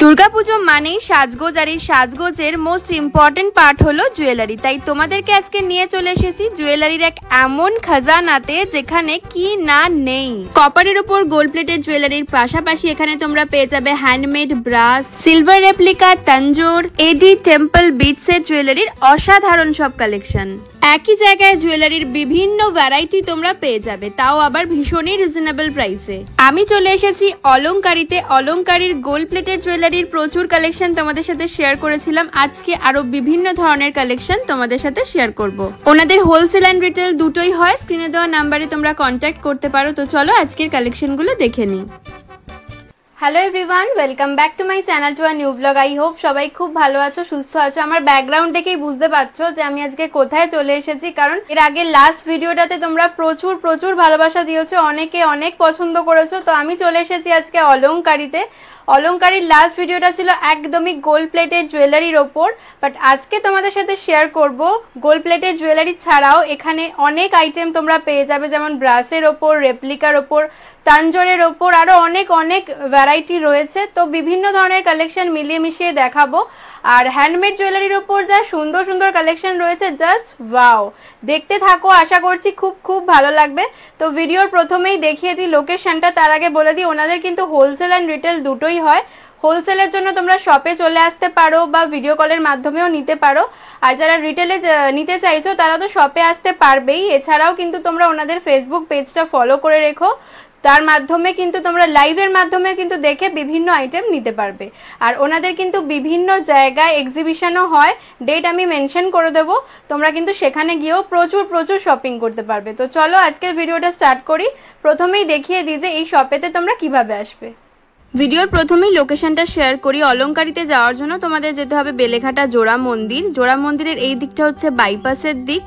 দুর্গাপুজো মানেই সাজগোজ, আর এই সাজগোজের মোস্ট ইম্পর্টেন্ট পার্ট হলো জুয়েলারি। তাই তোমাদেরকে আজকে নিয়ে চলে এসেছি জুয়েলারির এক এমন খাজানাতে যেখানে কি না নেই। কপারের উপর গোল্ড প্লেটেড জুয়েলারির পাশাপাশি এখানে তোমরা পেয়ে যাবে handmade brass, silver replica, Tanjore, এডি, টেম্পল, বিটসের জুয়েলারির অসাধারণ সব কালেকশন। একই জায়গায় জুয়েলারির বিভিন্ন ভ্যারাইটি তোমরা পেয়ে যাবে, তাও আবার ভীষণই রিজনেবল প্রাইসে। আমি চলে এসেছি অলংকারিতে। অলংকারির গোল্ড প্লেটেড জুয়েলারির প্রচুর কালেকশন তোমাদের সাথে শেয়ার করেছিলাম। আজকে আরো বিভিন্ন ধরনের কালেকশন তোমাদের সাথে শেয়ার করব। ওনাদের হোলসেল অ্যান্ড রিটেল দুটোই হয়। স্ক্রিনে দেওয়া নাম্বারে তোমরা কন্ট্যাক্ট করতে পারো। তো চলো আজকের কালেকশনগুলো দেখে নিই। Hello everyone, welcome back to my channel to a new blog. I hope সবাই খুব ভালো আছো, সুস্থ আছো। আমার ব্যাকগ্রাউন্ড দেখেই বুঝতে পারছো যে আমি আজকে কোথায় চলে এসেছি, কারণ এর আগে লাস্ট ভিডিওটাতে তোমরা প্রচুর ভালোবাসা দিয়েছো, অনেকে অনেক পছন্দ করেছো। তো আমি চলে এসেছি আজকে অলংকারিতে। অলংকারির লাস্ট ভিডিওটা ছিল একদমই গোল্ড প্লেটেড জুয়েলারির ওপর, বাট আজকে তোমাদের সাথে শেয়ার করব গোল্ড প্লেটেড জুয়েলারি ছাড়াও এখানে অনেক আইটেম তোমরা পেয়ে যাবে, যেমন ব্রাসের ওপর, রেপ্লিকার ওপর, তানজোরের ওপর, আরো অনেক ভ্যারাইটি রয়েছে। তো বিভিন্ন ধরনের কালেকশন মিলিয়ে মিশিয়ে দেখাবো। আর হ্যান্ডমেড জুয়েলারির ওপর যা সুন্দর কালেকশন রয়েছে, জাস্ট ওয়াও। দেখতে থাকো, আশা করছি খুব ভালো লাগবে। তো ভিডিওর প্রথমেই দেখিয়ে দিই লোকেশনটা, তার আগে বলে দিই ওনাদের কিন্তু হোলসেল অ্যান্ড রিটেল দুটোই হয়। হোলসেলের জন্য তোমরা শপে চলে আসতে পারো বা ভিডিও কলের মাধ্যমেও নিতে পারো, আর যারা রিটেলে নিতে চাইছো তারা তো শপে আসতে পারবেই। এছাড়াও কিন্তু তোমরা ওনাদের ফেসবুক পেজটা ফলো করে রেখো, তার মাধ্যমে কিন্তু তোমরা লাইভের মাধ্যমে কিন্তু দেখে বিভিন্ন আইটেম নিতে পারবে। আর ওনাদের কিন্তু বিভিন্ন জায়গায় এক্সিবিশনও হয়, ডেট আমি মেনশন করে দেবো, তোমরা কিন্তু সেখানে গিয়েও প্রচুর শপিং করতে পারবে। তো চলো আজকের ভিডিওটা স্টার্ট করি। প্রথমেই দেখিয়ে দিই যে এই শপেতে তোমরা কিভাবে আসবে। ভিডিওর প্রথমেই লোকেশনটা শেয়ার করি। অলংকারিতে যাওয়ার জন্য তোমাদের যেতে হবে বেলেঘাটা জোড়া মন্দির। জোড়া মন্দিরের এই দিকটা হচ্ছে বাইপাসের দিক,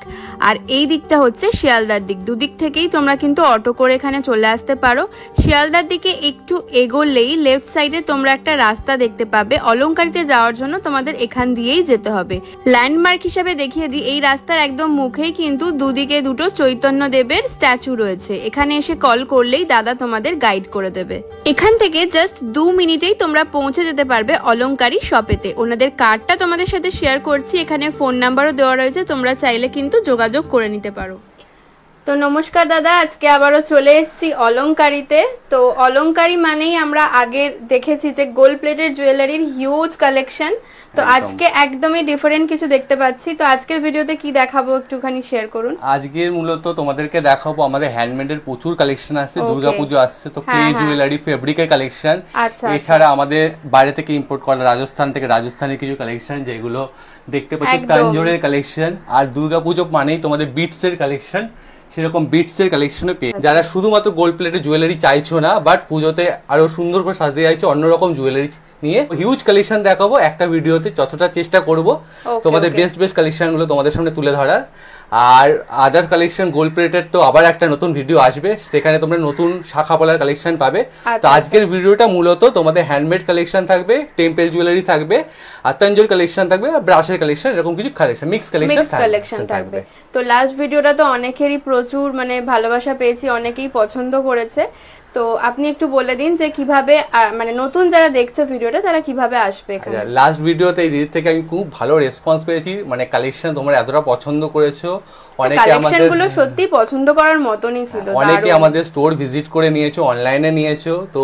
আর এই দিকটা হচ্ছে শিয়ালদার দিক। দুদিক থেকেই তোমরা কিন্তু অটো করে এখানে চলে আসতে পারো। শিয়ালদার দিকে একটু এগোলেই লেফট সাইডে তোমরা একটা রাস্তা দেখতে পাবে। অলংকারিতে যাওয়ার জন্য তোমাদের এখান দিয়েই যেতে হবে। ল্যান্ডমার্ক হিসাবে দেখিয়ে দিই, এই রাস্তার একদম মুখেই কিন্তু দুদিকে দুটো চৈতন্য দেবের স্ট্যাচু রয়েছে। এখানে এসে কল করলেই দাদা তোমাদের গাইড করে দেবে। এখান থেকে জাস্ট 2 মিনিটেই তোমরা পৌঁছে যেতে পারবে অলংকারি শপেতে। ওনাদের কার্ডটা তোমাদের সাথে শেয়ার করছি, এখানে ফোন নাম্বারও দেওয়া রয়েছে, তোমরা চাইলে কিন্তু যোগাযোগ করে নিতে পারো। তো নমস্কার দাদা, আজকে আবারও চলে এসেছি অলংকারিতে। তো অলংকারি মানেই আমরা আগে দেখেছি যে গোল্ড প্লেটেড জুয়েলারির হিউজ কালেকশন। তো আজকে একদমই ডিফারেন্ট কিছু দেখতে পাচ্ছি। তো আজকের ভিডিওতে কি দেখাবো একটুখানি শেয়ার করুন। আজকে মূলত তোমাদেরকে দেখাবো আমাদের হ্যান্ডমেডের প্রচুর কালেকশন আছে। দুর্গাপুজো আসছে, তো ক্লে জুয়েলারি, ফেব্রিকের কালেকশন, এছাড়া আমাদের বাইরে থেকে ইম্পোর্ট করা রাজস্থান থেকে রাজস্থানের কিছু কালেকশন যেগুলো দেখতে পাচ্ছি, তানজোরের কালেকশন। আর দুর্গাপুজো মানেই তোমাদের বিটসের কালেকশন, সেরকম বিটসের কালেকশনও পেয়ে। যারা শুধুমাত্র গোল্ড প্লেটেড জুয়েলারি চাইছো না, বাট পুজোতে আরো সুন্দর করে সাজিয়ে চাইছো অন্যরকম জুয়েলারি নিয়ে, হিউজ কালেকশন দেখাবো একটা ভিডিওতে। যতটা চেষ্টা করব তোমাদের বেস্ট কালেকশন গুলো তোমাদের সামনে তুলে ধরার। আর আদার কালেকশন গোল্ড প্লেটেড তো আবার একটা নতুন ভিডিও আসবে, সেখানে তোমরা নতুন শাখা পলার কালেকশন পাবে। তো আজকের ভিডিওটা মূলত তোমাদের হ্যান্ডমেড কালেকশন থাকবে, টেম্পল জুয়েলারি থাকবে, আর তানজোর কালেকশন থাকবে, ব্রাশের কালেকশন, এরকম কিছু কালেকশন, মিক্স কালেকশন থাকবে। তো লাস্ট ভিডিওটা তো অনেকেরই প্রচুর ভালোবাসা পেয়েছি, অনেকেই পছন্দ করেছে। তো আপনি একটু বলে দিন যে কিভাবে নতুন যারা দেখছে ভিডিওটা তারা কিভাবে আসবে। লাস্ট ভিডিওতে এই দিক থেকে আমি খুব ভালো রেসপন্স পেয়েছি, কালেকশন তোমরা এতটা পছন্দ করেছো। অনেকে আমাদের গুলো সত্যি পছন্দ করার মতনই ছিল, অনেকে আমাদের স্টোর ভিজিট করে নিয়েছো, অনলাইনে নিয়েছো। তো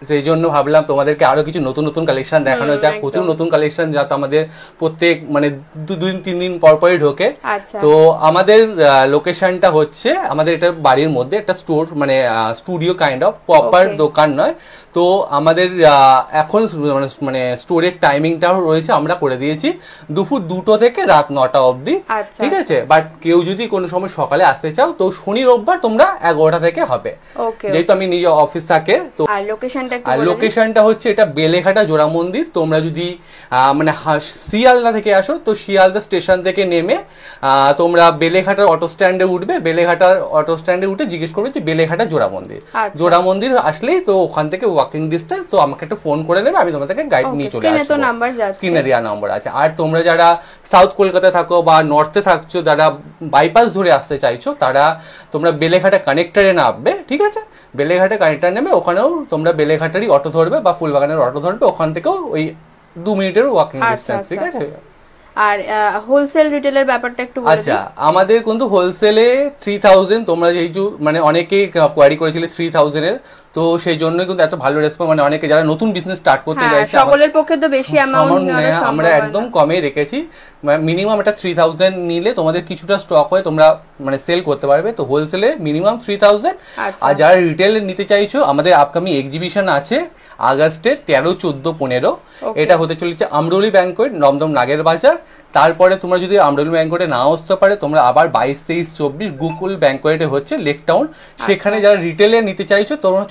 সেই জন্য ভাবলাম তোমাদেরকে আরো কিছু নতুন কালেকশন দেখানো যাক। প্রচুর নতুন কালেকশন যাতে আমাদের প্রত্যেক 2-3 দিন পরই ঢোকে। তো আমাদের লোকেশনটা হচ্ছে আমাদের এটা বাড়ির মধ্যে একটা store, studio kind of, proper দোকান নয়। তো আমাদের এখন স্টোরের টাইমিংটাও রয়েছে, আমরা করে দিয়েছি দুপুর 2টো থেকে রাত 9টা অবধি, ঠিক আছে। বাট কেউ যদি কোনো সময় সকালে আসতে চাও তো শনি রোববার তোমরা 11টা থেকে হবে, যেহেতু আমি নিজে অফিস থাকে। তো আর লোকেশনটা হচ্ছে এটা বেলেঘাটা জোড়া মন্দির। তোমরা যদি শিয়ালদা থেকে আসো তো শিয়ালদা স্টেশন থেকে নেমে তোমরা বেলেঘাটার অটো স্ট্যান্ডে উঠবে। বেলেঘাটার অটো স্ট্যান্ডে উঠে জিজ্ঞেস করবে যে বেলেঘাটা জোড়া মন্দির। জোড়া মন্দির আসলেই তো ওখান থেকে ওয়াকিং ডিস্টেন্স, তো আমাকে একটা ফোন করে নেবে, আমি তোমাদেরকে গাইড নিয়ে চলে আসবো। স্ক্রিনে দেওয়া নাম্বার আছে। আর তোমরা যারা সাউথ কলকাতা থাকো বা নর্থে থাকছো, যারা বাইপাস ধরে আসতে চাইছো, তারা তোমরা বেলেঘাটা কানেক্টরে নামবে, ঠিক আছে। বেলেঘাটে কানেক্টার নেবে, ওখানেও তোমরা বেলেঘাটেরই অটো ধরবে বা ফুলবাগানের অটো ধরবে, ওখান থেকেও ওই 2 মিনিটের ওয়াকিং ডিস্টেন্স, ঠিক আছে। আর হোলসেল রিটেলের ব্যাপারটা একটু বলে আচ্ছা, আমাদের কিন্তু হোলসেলে 3000, তোমরা যেহেতু মানে অনেকেই কোয়ারি করেছিলে 3000 এর, তো সেই জন্য কিন্তু এত ভালো রেসপন্স, মানে অনেকে যারা নতুন বিজনেস স্টার্ট করতে চাইছে সকলের পক্ষে তো বেশি অ্যামাউন্ট আমরা একদম কমে রেখেছি। মিনিমাম এটা 3000 নিলে তোমাদের কিছুটা স্টক হয়, তোমরা মানে সেল করতে পারবে। তো হোলসেলে মিনিমাম 3000। আর যারা রিটেল নিতে চাইছো, আমাদের আপকামিং এক্সিবিশন আছে আগস্টের 13, 14, 15। এটা হতে চলেছে আমরুলি ব্যাংকোয়েট, দমদম নাগের বাজার। তারপরে তোমরা যদি আমরুলি ব্যাংকোয়েটে না আসতে পারে, তোমরা আবার 22, 23, 24 গুকুল ব্যাংকোয়েটে হচ্ছে লেক টাউন, সেখানে যারা রিটেলে নিতে চাইছো তোমরা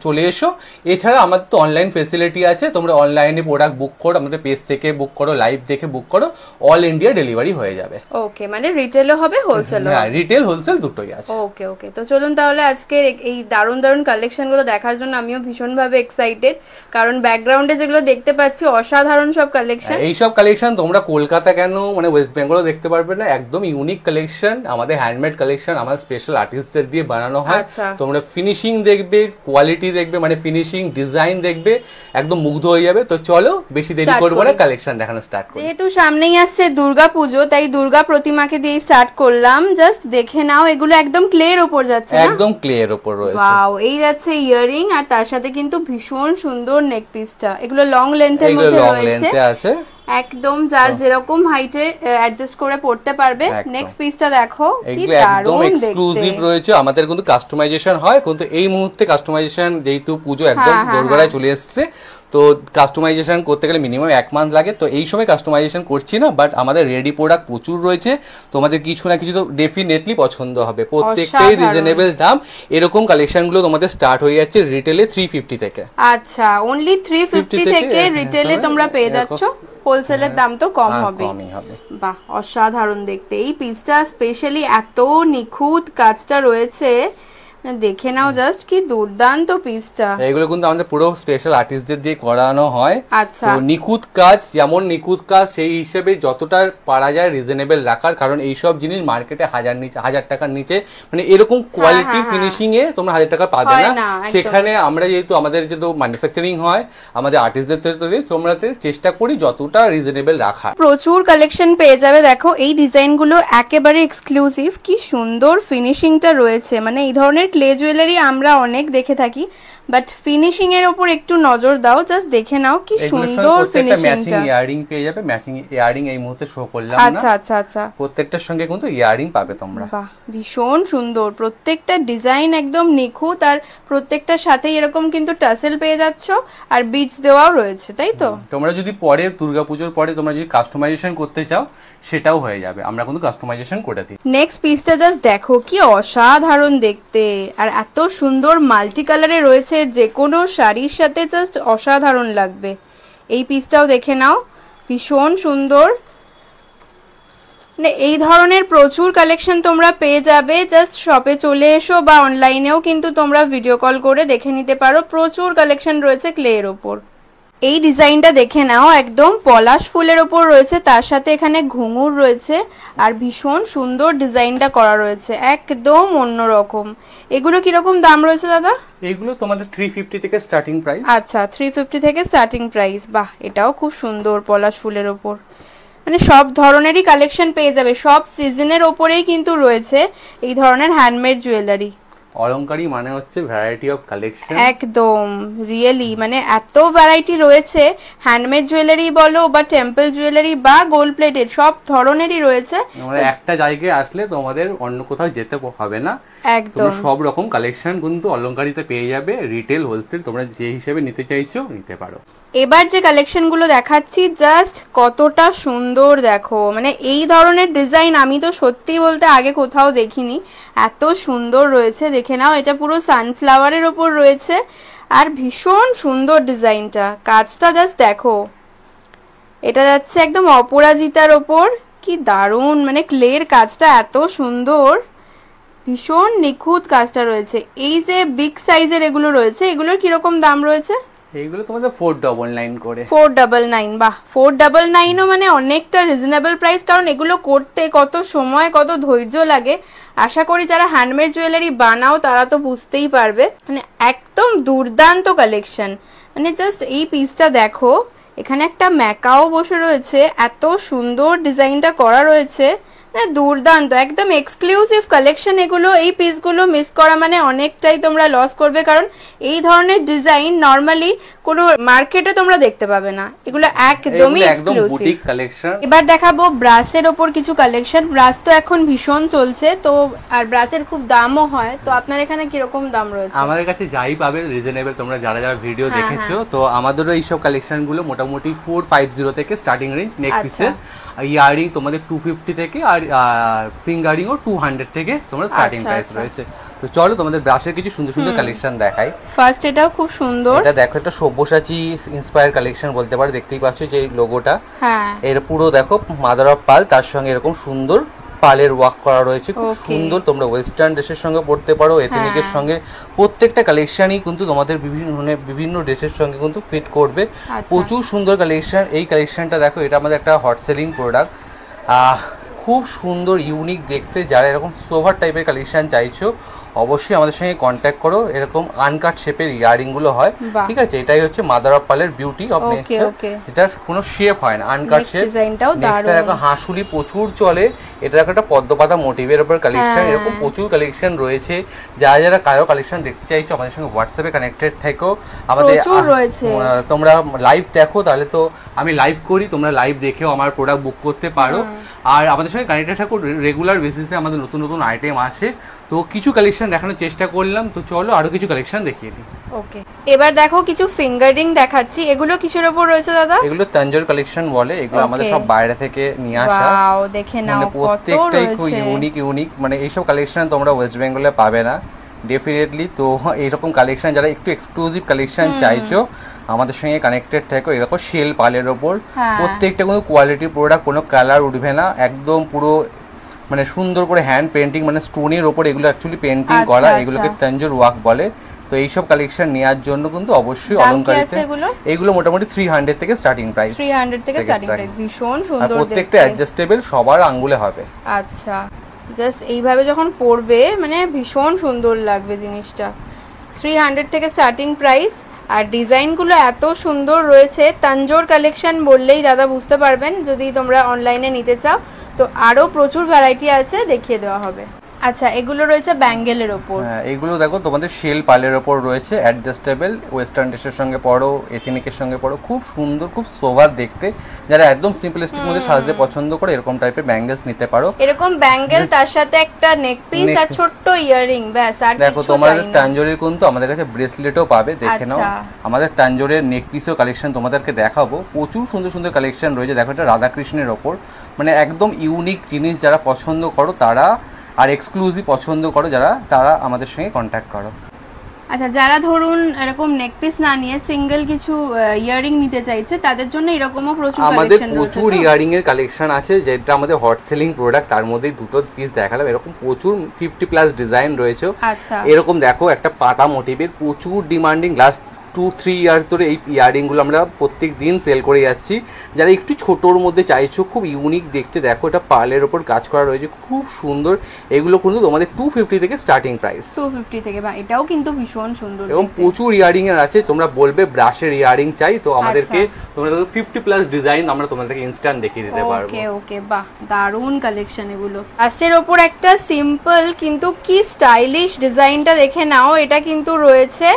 চলে এসো। এছাড়া আমাদের তো অনলাইন ফেসিলিটি আছে, তোমরা অনলাইনে প্রোডাক্ট বুক করো, আমাদের পেজ থেকে বুক করো, লাইভ দেখে বুক করো, অল ইন্ডিয়া ডেলিভারি হয়ে যাবে। ওকে, মানে রিটেলও হবে হোলসেলও? হ্যাঁ, রিটেল হোলসেল দুটোই আছে। ওকে ওকে, তো চলুন তাহলে আজকে এই দারুণ দারুণ কালেকশনগুলো দেখার জন্য আমিও ভীষণভাবে এক্সাইটেড, কারণ ব্যাকগ্রাউন্ডে যেগুলো দেখতে পাচ্ছি অসাধারণ সব কালেকশন। এই সব কালেকশন তোমরা কলকাতা কেন, মানে ওয়েস্ট বেঙ্গলও দেখতে পারবে না। একদম ইউনিক কালেকশন, আমাদের হ্যান্ডমেড কালেকশন, আমাদের স্পেশাল আর্টিস্টদের দিয়ে বানানো হয়। তোমরা ফিনিশিং দেখবে, কোয়ালিটি দেখবে, মানে ফিনিশিং ডিজাইন দেখবে, একদম মুগ্ধ হয়ে যাবে। তো চলো বেশি দেরি করবো না, কালেকশন দেখানো স্টার্ট করি। যেহেতু সামনেই আসছে দুর্গা পুজো, তাই দুর্গা প্রতিমাকে দিয়ে স্টার্ট করলাম। জাস্ট দেখে নাও, এগুলো একদম ক্লের উপর যাচ্ছে, একদম ক্লের উপর রয়েছে। ওয়াও, এই যাচ্ছে ইয়ারিং, আর তার সাথে কিন্তু ভীষণ সুন্দর নেক পিসটা। এগুলো লং লেন্থের মধ্যে রয়েছে, একদম যার যেরকম হাইটে অ্যাডজাস্ট করে পড়তে পারবে। নেক্সট পিসটা দেখো, কি দারুণ দেখতে, এক্সক্লুসিভ রয়েছে। আমাদের কিন্তু কাস্টমাইজেশন হয়, কিন্তু এই মুহূর্তে কাস্টমাইজেশন যেহেতু পুজো একদম দোরগোড়ায় চলে এসেছে, তো কাস্টমাইজেশন করতে গেলে মিনিমাম 1 মান্থ লাগে। তো এই সময় কাস্টমাইজেশন করছি না, বাট আমাদের রেডি প্রোডাক্ট প্রচুর রয়েছে। তোমাদের কিছু না কিছু তো ডেফিনেটলি পছন্দ হবে, প্রত্যেকটাই রিজনেবল দাম। এরকম কালেকশনগুলো তোমাদের স্টার্ট হয়ে যাচ্ছে রিটেলে 350 থেকে। আচ্ছা, অনলি 350 থেকে রিটেলে তোমরা পেয়ে যাচ্ছ, হোলসেলের দাম তো কম হবে। বাহ, অসাধারণ দেখতে। এই পিসটা স্পেশালি এত নিখুঁত কাজটা রয়েছে, দেখে নাও জাস্ট, কি দুর্দান্ত পিসটা। এগুলো কিন্তু আমাদের পুরো স্পেশাল আর্টিস্টদের দিয়ে করানো হয়। আচ্ছা, তো নিখুঁত কাজ, যেমন নিখুঁত কাজ সেই হিসেবে যতটা পারা যায় রিজনেবল রাখার, কারণ এই সব জিনিস মার্কেটে 1000 টাকার নিচে, মানে এরকম কোয়ালিটি ফিনিশিং এ তোমরা 1000 টাকা পাবে না। সেখানে আমরা যেহেতু আমাদের যেহেতু ম্যানুফ্যাকচারিং হয়, আমাদের আর্টিস্টদের তৈরি, তোমরা চেষ্টা করি যতটা রিজনেবল রাখা। প্রচুর কালেকশন পেয়ে যাবে। দেখো, এই ডিজাইনগুলো একেবারে এক্সক্লুসিভ, কি সুন্দর ফিনিশিংটা রয়েছে। মানে এই ধরনের ক্লে জুয়েলারি আমরা অনেক দেখে থাকি, বাট ফিনিশিং এর উপর একটু নজর দাও, জাস্ট দেখে নাও কি সুন্দর ফিনিশিংটা। ম্যাচিং ইয়ারিং পেয়ে যাবে, ম্যাচিং ইয়ারিং এই মুহূর্তে শো করলাম না। আচ্ছা আচ্ছা আচ্ছা, প্রত্যেকটার সঙ্গে কিন্তু ইয়ারিং পাবে তোমরা। বাহ, ভীষণ সুন্দর, প্রত্যেকটা ডিজাইন একদম নিখুঁত, আর প্রত্যেকটার সাথে এরকম কিন্তু টাসেল পেয়ে যাচ্ছ, আর বিটস দেওয়াও রয়েছে, তাই তো? তোমরা যদি পরে দুর্গাপূজার পরে তোমরা যদি কাস্টমাইজেশন করতে চাও, সেটাও হয়ে যাবে, আমরা কিন্তু কাস্টমাইজেশন করে দিই। নেক্সট পিসটা জাস্ট দেখো, কি অসাধারণ দেখতে, আর এত সুন্দর মাল্টি কালারে রয়েছে, যে কোনো শাড়ির সাথে জাস্ট অসাধারণ লাগবে। এই পিসটাও দেখে নাও, ভীষণ সুন্দর। এই ধরনের প্রচুর কালেকশন তোমরা পেয়ে যাবে, জাস্ট শপে চলে এসো, বা অনলাইনেও কিন্তু তোমরা ভিডিও কল করে দেখে নিতে পারো। প্রচুর কালেকশন রয়েছে ক্লের ওপর। এই ডিজাইনটা দেখে নাও, একদম পলাশ ফুলের ওপর রয়েছে, তার সাথে এখানে ঘুঙুর রয়েছে, আর ভীষণ সুন্দর ডিজাইনটা করা রয়েছে, একদম অন্যরকম। এগুলো কিরকম দাম রয়েছে দাদা? এগুলো তোমাদের 350 থেকে স্টার্টিং প্রাইস। আচ্ছা, 350 থেকে স্টার্টিং প্রাইস। বাহ, এটাও খুব সুন্দর পলাশ ফুলের ওপর। মানে সব ধরনেরই কালেকশন পেয়ে যাবে, সব সিজনের ওপরেই কিন্তু রয়েছে এই ধরনের হ্যান্ডমেড জুয়েলারি। অলংকারী মানে হচ্ছে ভ্যারাইটি অফ কালেকশন, একদম রিয়েলি, মানে এত ভ্যারাইটি রয়েছে, হ্যান্ডমেড জুয়েলারি বলো বা টেম্পল জুয়েলারি বা গোল্ড প্লেটেড, সব ধরনেরই রয়েছে। মানে একটা জায়গায় আসলে তোমাদের অন্য কোথাও যেতে হবে না, একদম সব রকম কালেকশন কিন্তু অলংকারীতে পেয়ে যাবে, রিটেল হোলসেল তোমরা যে হিসেবে নিতে চাইছো নিতে পারো। এবার যে কালেকশনগুলো দেখাচ্ছি, জাস্ট কতটা সুন্দর দেখো, মানে এই ধরনের ডিজাইন আমি তো সত্যি বলতে আগে কোথাও দেখিনি, এত সুন্দর রয়েছে। দেখে নাও, এটা পুরো সানফ্লাওয়ারের ওপর রয়েছে, আর ভীষণ সুন্দর ডিজাইনটা, কাজটা জাস্ট দেখো। এটা যাচ্ছে একদম অপরাজিতার ওপর, কি দারুণ, মানে ক্লের কাজটা এত সুন্দর, ভীষণ নিখুঁত কাজটা রয়েছে। এই যে বিগ সাইজের এগুলো রয়েছে, এগুলোর কিরকম দাম রয়েছে? এইগুলো তোমাদের 499 করে। 499, বাহ 499ও মানে অনেকটা রিজনেবল প্রাইস, কারণ এগুলো করতে কত সময় কত ধৈর্য লাগে। আশা করি যারা হ্যান্ডমেড জুয়েলারি বানাও তারা তো বুঝতেই পারবে। মানে একদম দুর্দান্ত কালেকশন। মানে জাস্ট এই পিসটা দেখো, এখানে একটা ম্যাকাও বসে রয়েছে, এত সুন্দর ডিজাইনটা করা রয়েছে, দুর্দান্ত একদম এক্সক্লুসিভ কালেকশন এগুলো। এই পিসগুলো মিস করা মানে অনেকটাই তোমরা লস করবে, কারণ এই ধরনের ডিজাইন নরমালি কোনো মার্কেটে তোমরা দেখতে পাবে না, এগুলো একদমই এক্সক্লুসিভ কালেকশন। এবার দেখাবো ব্রাসের ওপর কিছু কালেকশন। ব্রাস তো এখন ভীষণ চলছে, তো আর ব্রাসের খুব দামও হয়, তো আপনার এখানে কিরকম দাম রয়েছে? আমাদের কাছে যাই পাবে রিজনেবল, তোমরা যারা যারা ভিডিও দেখেছো তো আমাদেরও এইসব কালেকশন গুলো মোটামুটি 450 থেকে স্টার্টিং রেঞ্জ। নেক পিসের ইয়ারিং তোমাদের 250 থেকে, আর ফিঙ্গারিং ও 200 থেকে তোমার স্টার্টিং প্রাইস রয়েছে। তো চলো তোমাদের ব্রাশের কিছু সুন্দর সুন্দর কালেকশন দেখাই। ফার্স্ট এটাও খুব সুন্দর, এটা দেখো, এটা সব্যসাচী ইন্সপায়ার কালেকশন বলতে পারো। দেখতেই পাচ্ছ যে লোগোটা, হ্যাঁ এর পুরো দেখো মাদার অফ পাল, তার সঙ্গে এরকম সুন্দর পালের ওয়ার্ক করা রয়েছে, খুব সুন্দর। তোমরা ওয়েস্টার্ন ড্রেসের সঙ্গে পড়তে পারো, এথনিকের সঙ্গে, প্রত্যেকটা কালেকশনই কিন্তু তোমাদের বিভিন্ন ড্রেসের সঙ্গে কিন্তু ফিট করবে। প্রচুর সুন্দর কালেকশন। এই কালেকশনটা দেখো, এটা আমাদের একটা হট সেলিং প্রোডাক্ট, খুব সুন্দর ইউনিক দেখতে। যারা এরকম সোভার টাইপের কালেকশন চাইছো অবশ্যই আমাদের সঙ্গে কন্ট্যাক্ট করো। এরকম আনকাট শেপের ইয়ারিং গুলো হয়, ঠিক আছে? এটাই হচ্ছে মাদার অফ পার্লের বিউটি অফ নেচার। এটা কোনো শেপ হয় না, আনকাট শেপ। নেক্সটটা দেখো হাঁসুলি প্রচুর চলে, এটা দেখো একটা পদ্মপাতা মোটিভের উপর কালেকশন। এরকম প্রচুর কালেকশন রয়েছে। যারা যারা কারো কালেকশন দেখতে চাইছো আমাদের সঙ্গে হোয়াটসঅ্যাপে কানেক্টেড থেকো। আমাদের তোমরা লাইভ দেখো, তাহলে তো আমি লাইভ করি, তোমরা লাইভ দেখেও আমার প্রোডাক্ট বুক করতে পারো। আর আমাদের সঙ্গে কানেক্টেড থাকো, রেগুলার বেসিসে আমাদের নতুন নতুন আইটেম আছে। তো কিছু কালেকশন দেখানোর চেষ্টা করলাম, তো চলো আরো কিছু কালেকশন দেখিয়ে দিই। ওকে, এবার দেখো কিছু ফিঙ্গারিং দেখাচ্ছি। এগুলো কিসের উপর রয়েছে দাদা? এগুলো তাঞ্জোর কালেকশন বলে, এগুলো আমাদের সব বাইরে থেকে নিয়ে আসা। ওয়াও, দেখে নাও প্রত্যেকটাই খুব ইউনিক। মানে এইসব কালেকশন তোমরা ওয়েস্ট বেঙ্গলে পাবে না ডেফিনেটলি। তো এইরকম কালেকশন যারা একটু এক্সক্লুসিভ কালেকশন চাইছো আমাদের সঙ্গে কানেক্টেড থাকো। এই দেখো শেল পালের ওপর, প্রত্যেকটা কোনো কোয়ালিটি প্রোডাক্ট, কোনো কালার উঠবে না, একদম পুরো মানে সুন্দর করে হ্যান্ড পেন্টিং, মানে স্টোনের ওপর এগুলো অ্যাকচুয়ালি পেন্টিং করা, এগুলোকে তাঞ্জোর ওয়ার্ক বলে। তো এইসব কালেকশন নেওয়ার জন্য কিন্তু অবশ্যই অলংকারিতে এগুলো মোটামুটি 300 থেকে স্টার্টিং প্রাইস। 300 থেকে স্টার্টিং প্রাইস, ভীষণ সুন্দর। প্রত্যেকটা অ্যাডজাস্টেবল, সবার আঙ্গুলে হবে। আচ্ছা, জাস্ট এইভাবে যখন পরবে মানে ভীষণ সুন্দর লাগবে জিনিসটা। 300 থেকে স্টার্টিং প্রাইস, আর ডিজাইনগুলো এত সুন্দর রয়েছে। তাঞ্জোর কালেকশন বললেই দাদা বুঝতে পারবেন যদি তোমরা অনলাইনে নিতে চাও। তো আরো প্রচুর ভ্যারাইটি আছে, দেখিয়ে দেওয়া হবে। আচ্ছা, এগুলো রয়েছে ব্যাঙ্গেলের ওপর। হ্যাঁ, এগুলো দেখো তোমাদের শেল পালের ওপর রয়েছে, অ্যাডজাস্টেবল, ওয়েস্টার্ন ড্রেসের সঙ্গে পরো, এথনিকের সঙ্গে পরো, খুব সুন্দর, খুব সোভার দেখতে। যারা একদম সিম্পলিস্টিক মধ্যে সাজতে পছন্দ করে এরকম টাইপের ব্যাঙ্গেলস নিতে পারো। এরকম ব্যাঙ্গেল, তার সাথে একটা নেক পিস আর ছোট্ট ইয়ারিং, ব্যাস। আর দেখো তোমাদের তাঞ্জোরের কিন্তু আমাদের কাছে ব্রেসলেটও পাবে, দেখে নাও। আমাদের তাঞ্জোরের নেক পিসও কালেকশন তোমাদেরকে দেখাবো। প্রচুর সুন্দর সুন্দর কালেকশন রয়েছে। দেখো এটা রাধাকৃষ্ণের ওপর, মানে একদম ইউনিক জিনিস। যারা পছন্দ করো তারা, আর এক্সক্লুসিভ পছন্দ করো যারা, তারা আমাদের সঙ্গে কন্ট্যাক্ট করো। আচ্ছা, যারা ধরুন এরকম নেক পিস না নিয়ে সিঙ্গেল কিছু ইয়ারিং নিতে চাইছে তাদের জন্য এরকমও প্রচুর কালেকশন আমাদের প্রচুর ইয়ারিং এর কালেকশন আছে, যেটা আমাদের হট সেলিং প্রোডাক্ট। তার মধ্যে দুটো পিস দেখালাম, এরকম প্রচুর 50+ ডিজাইন রয়েছে। আচ্ছা, এরকম দেখো একটা পাতা মোটিভের প্রচুর ডিমান্ডিং, লাস্ট 2-3 ইয়ার্স ধরে এই ইয়ারিংগুলো আমরা প্রত্যেক দিন সেল করে যাচ্ছি। যারা একটু ছোটোর মধ্যে চাইছো, খুব ইউনিক দেখতে, দেখো এটা পার্লের ওপর কাজ করা রয়েছে, খুব সুন্দর। এগুলো কিন্তু তোমাদের 250 থেকে স্টার্টিং প্রাইস। 250 থেকে, বা এটাও কিন্তু ভীষণ সুন্দর। এবং প্রচুর ইয়ারিং এর আছে। তোমরা বলবে ব্রাশের ইয়ারিং চাই, তো আমাদেরকে তোমরা 50+ ডিজাইন আমরা তোমাদেরকে ইনস্ট্যান্ট দেখিয়ে দিতে পারবো। ওকে ওকে, বাহ, দারুণ কালেকশন এগুলো। ব্রাশের ওপর একটা সিম্পল কিন্তু কি স্টাইলিশ ডিজাইনটা দেখে নাও। এটা কিন্তু রয়েছে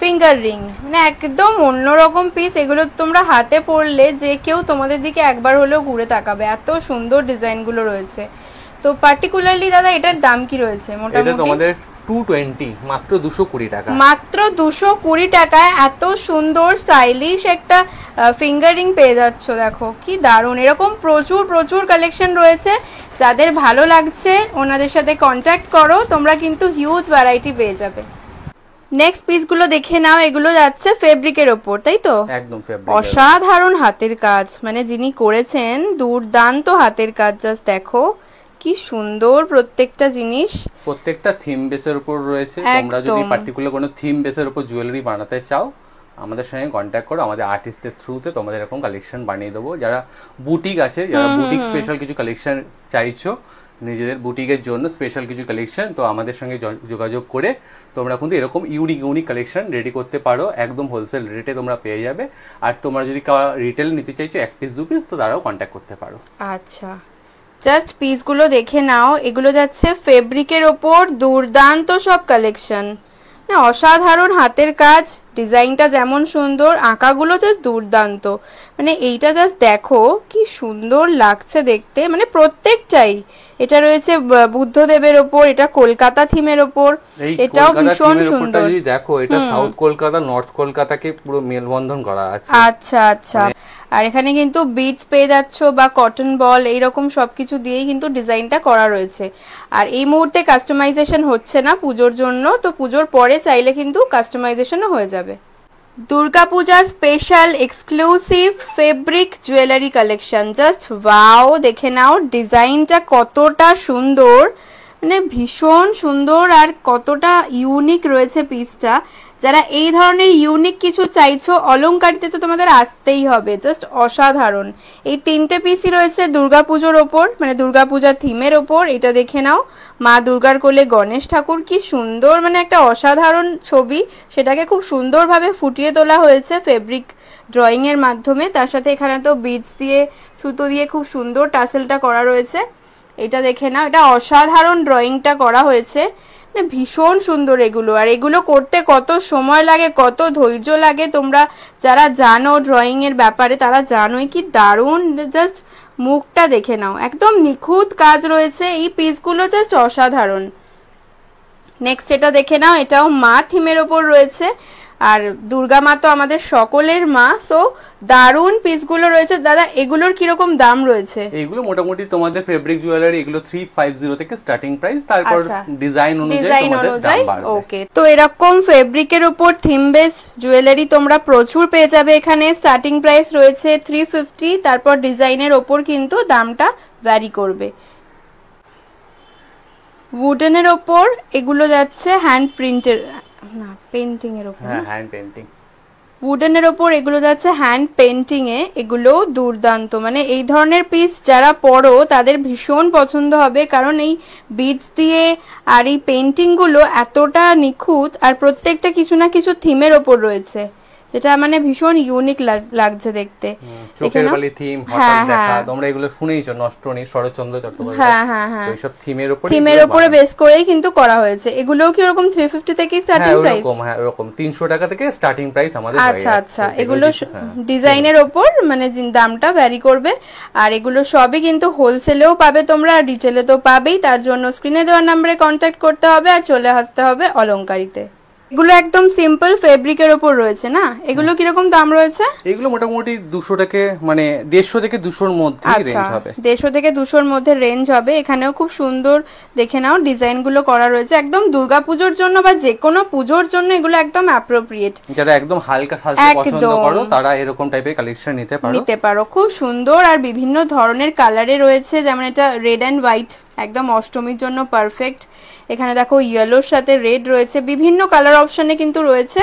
ফিঙ্গার রিং, মানে একদম অন্যরকম পিস। এগুলো তোমরা হাতে পরলে যে কেউ তোমাদের দিকে একবার হলেও ঘুরে তাকাবে, এত সুন্দর ডিজাইনগুলো রয়েছে। তো পার্টিকুলারলি দাদা এটার দাম কি রয়েছে? মোটামুটি এটা তোমাদের 220, মাত্র 220 টাকা। মাত্র 220 টাকায় এত সুন্দর স্টাইলিশ একটা ফিঙ্গারিং পেয়ে যাচ্ছ। দেখো কি দারুণ। এরকম প্রচুর প্রচুর কালেকশন রয়েছে। যাদের ভালো লাগছে ওনাদের সাথে কন্ট্যাক্ট করো, তোমরা কিন্তু হিউজ ভ্যারাইটি পেয়ে যাবে। নেক্সট পিসগুলো দেখে নাও। এগুলো যাচ্ছে ফেব্রিকের ওপর, তাই তো? একদম ফেব্রিক, অসাধারণ হাতের কাজ, মানে যিনি করেছেন দুর্দান্ত হাতের কাজ। জাস্ট দেখো কি সুন্দর প্রত্যেকটা জিনিস। প্রত্যেকটা থিম বেসের উপর রয়েছে। তোমরা যদি পার্টিকুলার কোনো থিম বেসের উপর জুয়েলারি বানাতে চাও আমাদের সঙ্গে কন্ট্যাক্ট করো, আমাদের আর্টিস্টদের থ্রুতে তোমাদের এরকম কালেকশন বানিয়ে দেবো। যারা বুটিক আছে, যারা বুটিক স্পেশাল কিছু কালেকশন চাইছো নিজেদের বুটিকের জন্য স্পেশাল কিছু কালেকশন, তো আমাদের সঙ্গে যোগাযোগ করে তোমরা কিন্তু এরকম ইউনিক কালেকশন রেডি করতে পারো। একদম হোলসেল রেটে তোমরা পেয়ে যাবে। আর তোমরা যদি রিটেল নিতে চাইছো 1 পিস 2 পিস, তো তারাও কন্ট্যাক্ট করতে পারো। আচ্ছা, জাস্ট পিসগুলো দেখে নাও। এগুলো যাচ্ছে ফেব্রিকের ওপর, দুর্দান্ত সব কালেকশন, না অসাধারণ হাতের কাজ, ডিজাইনটা যেমন সুন্দর, আঁকাগুলো জাস্ট দুর্দান্ত। মানে এইটা জাস্ট দেখো কি সুন্দর লাগছে দেখতে, মানে প্রত্যেকটাই। এটা রয়েছে বুদ্ধদেবের ওপর, এটা কলকাতা থিমের ওপর, এটাও ভীষণ সুন্দর। দেখো এটা সাউথ কলকাতা নর্থ কলকাতাকে পুরো মেলবন্ধন করা আছে। আচ্ছা আচ্ছা, আর এখানে কিন্তু বিটস পেয়ে যাচ্ছ বা কটন বল এইরকম সবকিছু দিয়েই কিন্তু ডিজাইনটা করা রয়েছে। আর এই মুহূর্তে কাস্টমাইজেশন হচ্ছে না পুজোর জন্য, তো পুজোর পরে চাইলে কিন্তু কাস্টমাইজেশনও হয়ে যাবে। Durga Puja special exclusive fabric jewellery collection, just wow, দেখে নাও ডিজাইনটা কতটা সুন্দর, মানে ভীষণ সুন্দর আর কতটা ইউনিক রয়েছে পিসটা। যারা এই ধরনের ইউনিক কিছু চাইছো অলংকারিতে তো তোমাদের আসতেই হবে, জাস্ট অসাধারণ। এই 3টে পিসই রয়েছে দুর্গাপুজোর ওপর, মানে দুর্গাপূজার থিমের ওপর। এটা দেখে নাও, মা দুর্গার কোলে গণেশ ঠাকুর, কি সুন্দর, মানে একটা অসাধারণ ছবি, সেটাকে খুব সুন্দরভাবে ফুটিয়ে তোলা হয়েছে ফেব্রিক ড্রয়িং এর মাধ্যমে। তার সাথে এখানে তো বিডস দিয়ে, সুতো দিয়ে খুব সুন্দর টাসেলটা করা রয়েছে। এটা দেখে নাও, এটা অসাধারণ ড্রয়িংটা করা হয়েছে, ভীষণ সুন্দর এগুলো। আর এগুলো করতে কত সময় লাগে, কত ধৈর্য লাগে, তোমরা যারা জানো ড্রয়িং এর ব্যাপারে তারা জানোই, কি দারুণ। জাস্ট মুখটা দেখে নাও, একদম নিখুঁত কাজ রয়েছে, এই পিসগুলো জাস্ট অসাধারণ। নেক্সট এটা দেখে নাও, এটাও মা থিমের ওপর রয়েছে, আর দুর্গা মা তো আমাদের সকলের মা, সো দারুন পিসগুলো রয়েছে। দাদা এগুলোর কিরকম দাম রয়েছে? এগুলো মোটামুটি তোমাদের ফেব্রিক জুয়েলারি এগুলো 350 থেকে স্টার্টিং প্রাইস, তারপর ডিজাইন অনুযায়ী তোমাদের দাম বাড়বে। ওকে, তো এরকম ফেব্রিকের উপর থিম বেস জুয়েলারি তোমরা প্রচুর পেয়ে যাবে এখানে। স্টার্টিং প্রাইস রয়েছে 350, তারপর ডিজাইনের ওপর কিন্তু দামটা ভ্যারি করবে। উডেনের ওপর এগুলো যাচ্ছে হ্যান্ড প্রিন্টের, না পেন্টিং এর উপর, হ্যাঁ হ্যান্ড পেন্টিং। উডেনের ওপর এগুলো যাচ্ছে হ্যান্ড পেন্টিং এ, এগুলো দুর্দান্ত। মানে এই ধরনের পিস যারা পরো তাদের ভীষণ পছন্দ হবে, কারণ এই বিডস দিয়ে আর এই পেন্টিং গুলো এতটা নিখুঁত, আর প্রত্যেকটা কিছু না কিছু থিমের ওপর রয়েছে, যেটা মানে ভীষণ ইউনিক লাগছে দেখতে। চোখের বালি থিম, হঠাৎ দেখা, তোমরা এগুলো শুনেইছো, নষ্টনী, শরৎচন্দ্র চট্টোপাধ্যায়, হ্যাঁ হ্যাঁ হ্যাঁ, এইসব থিমের উপরে বেস করেই কিন্তু করা হয়েছে। এগুলোও কি এরকম 350 থেকে স্টার্টিং প্রাইস? হ্যাঁ এরকম 300 টাকা থেকে স্টার্টিং প্রাইস আমাদের। আচ্ছা আচ্ছা, এগুলো ডিজাইনের ওপর মানে দামটা ভ্যারি করবে। আর এগুলো সবই কিন্তু হোলসেলেও পাবে তোমরা, আর রিটেলে তো পাবেই। তার জন্য স্ক্রিনে দেওয়া নম্বরে কন্ট্যাক্ট করতে হবে আর চলে আসতে হবে অলংকারিতে। এগুলো একদম সিম্পল ফেব্রিকের উপর রয়েছে না, এগুলো কিরকম দাম রয়েছে? এগুলো মোটামুটি 200 থেকে মানে 150 থেকে 200 এর মধ্যে রেঞ্জ হবে। 150 থেকে 200 এর মধ্যে রেঞ্জ হবে। এখানেও খুব সুন্দর দেখে নাও ডিজাইন গুলো করা রয়েছে, একদম দুর্গাপূজার জন্য বা যে কোনো পুজোর জন্য এগুলো একদম অ্যাপ্রোপ্রিয়েট। যারা একদম হালকা সাজতে পছন্দ করো তারা এরকম টাইপের কালেকশন নিতে পারো। খুব সুন্দর আর বিভিন্ন ধরনের কালারে রয়েছে, যেমন এটা রেড এন্ড হোয়াইট, একদম অষ্টমীর জন্য পারফেক্ট। এখানে দেখো ইয়েলোর সাথে রেড রয়েছে, বিভিন্ন কালার অপশনে কিন্তু রয়েছে।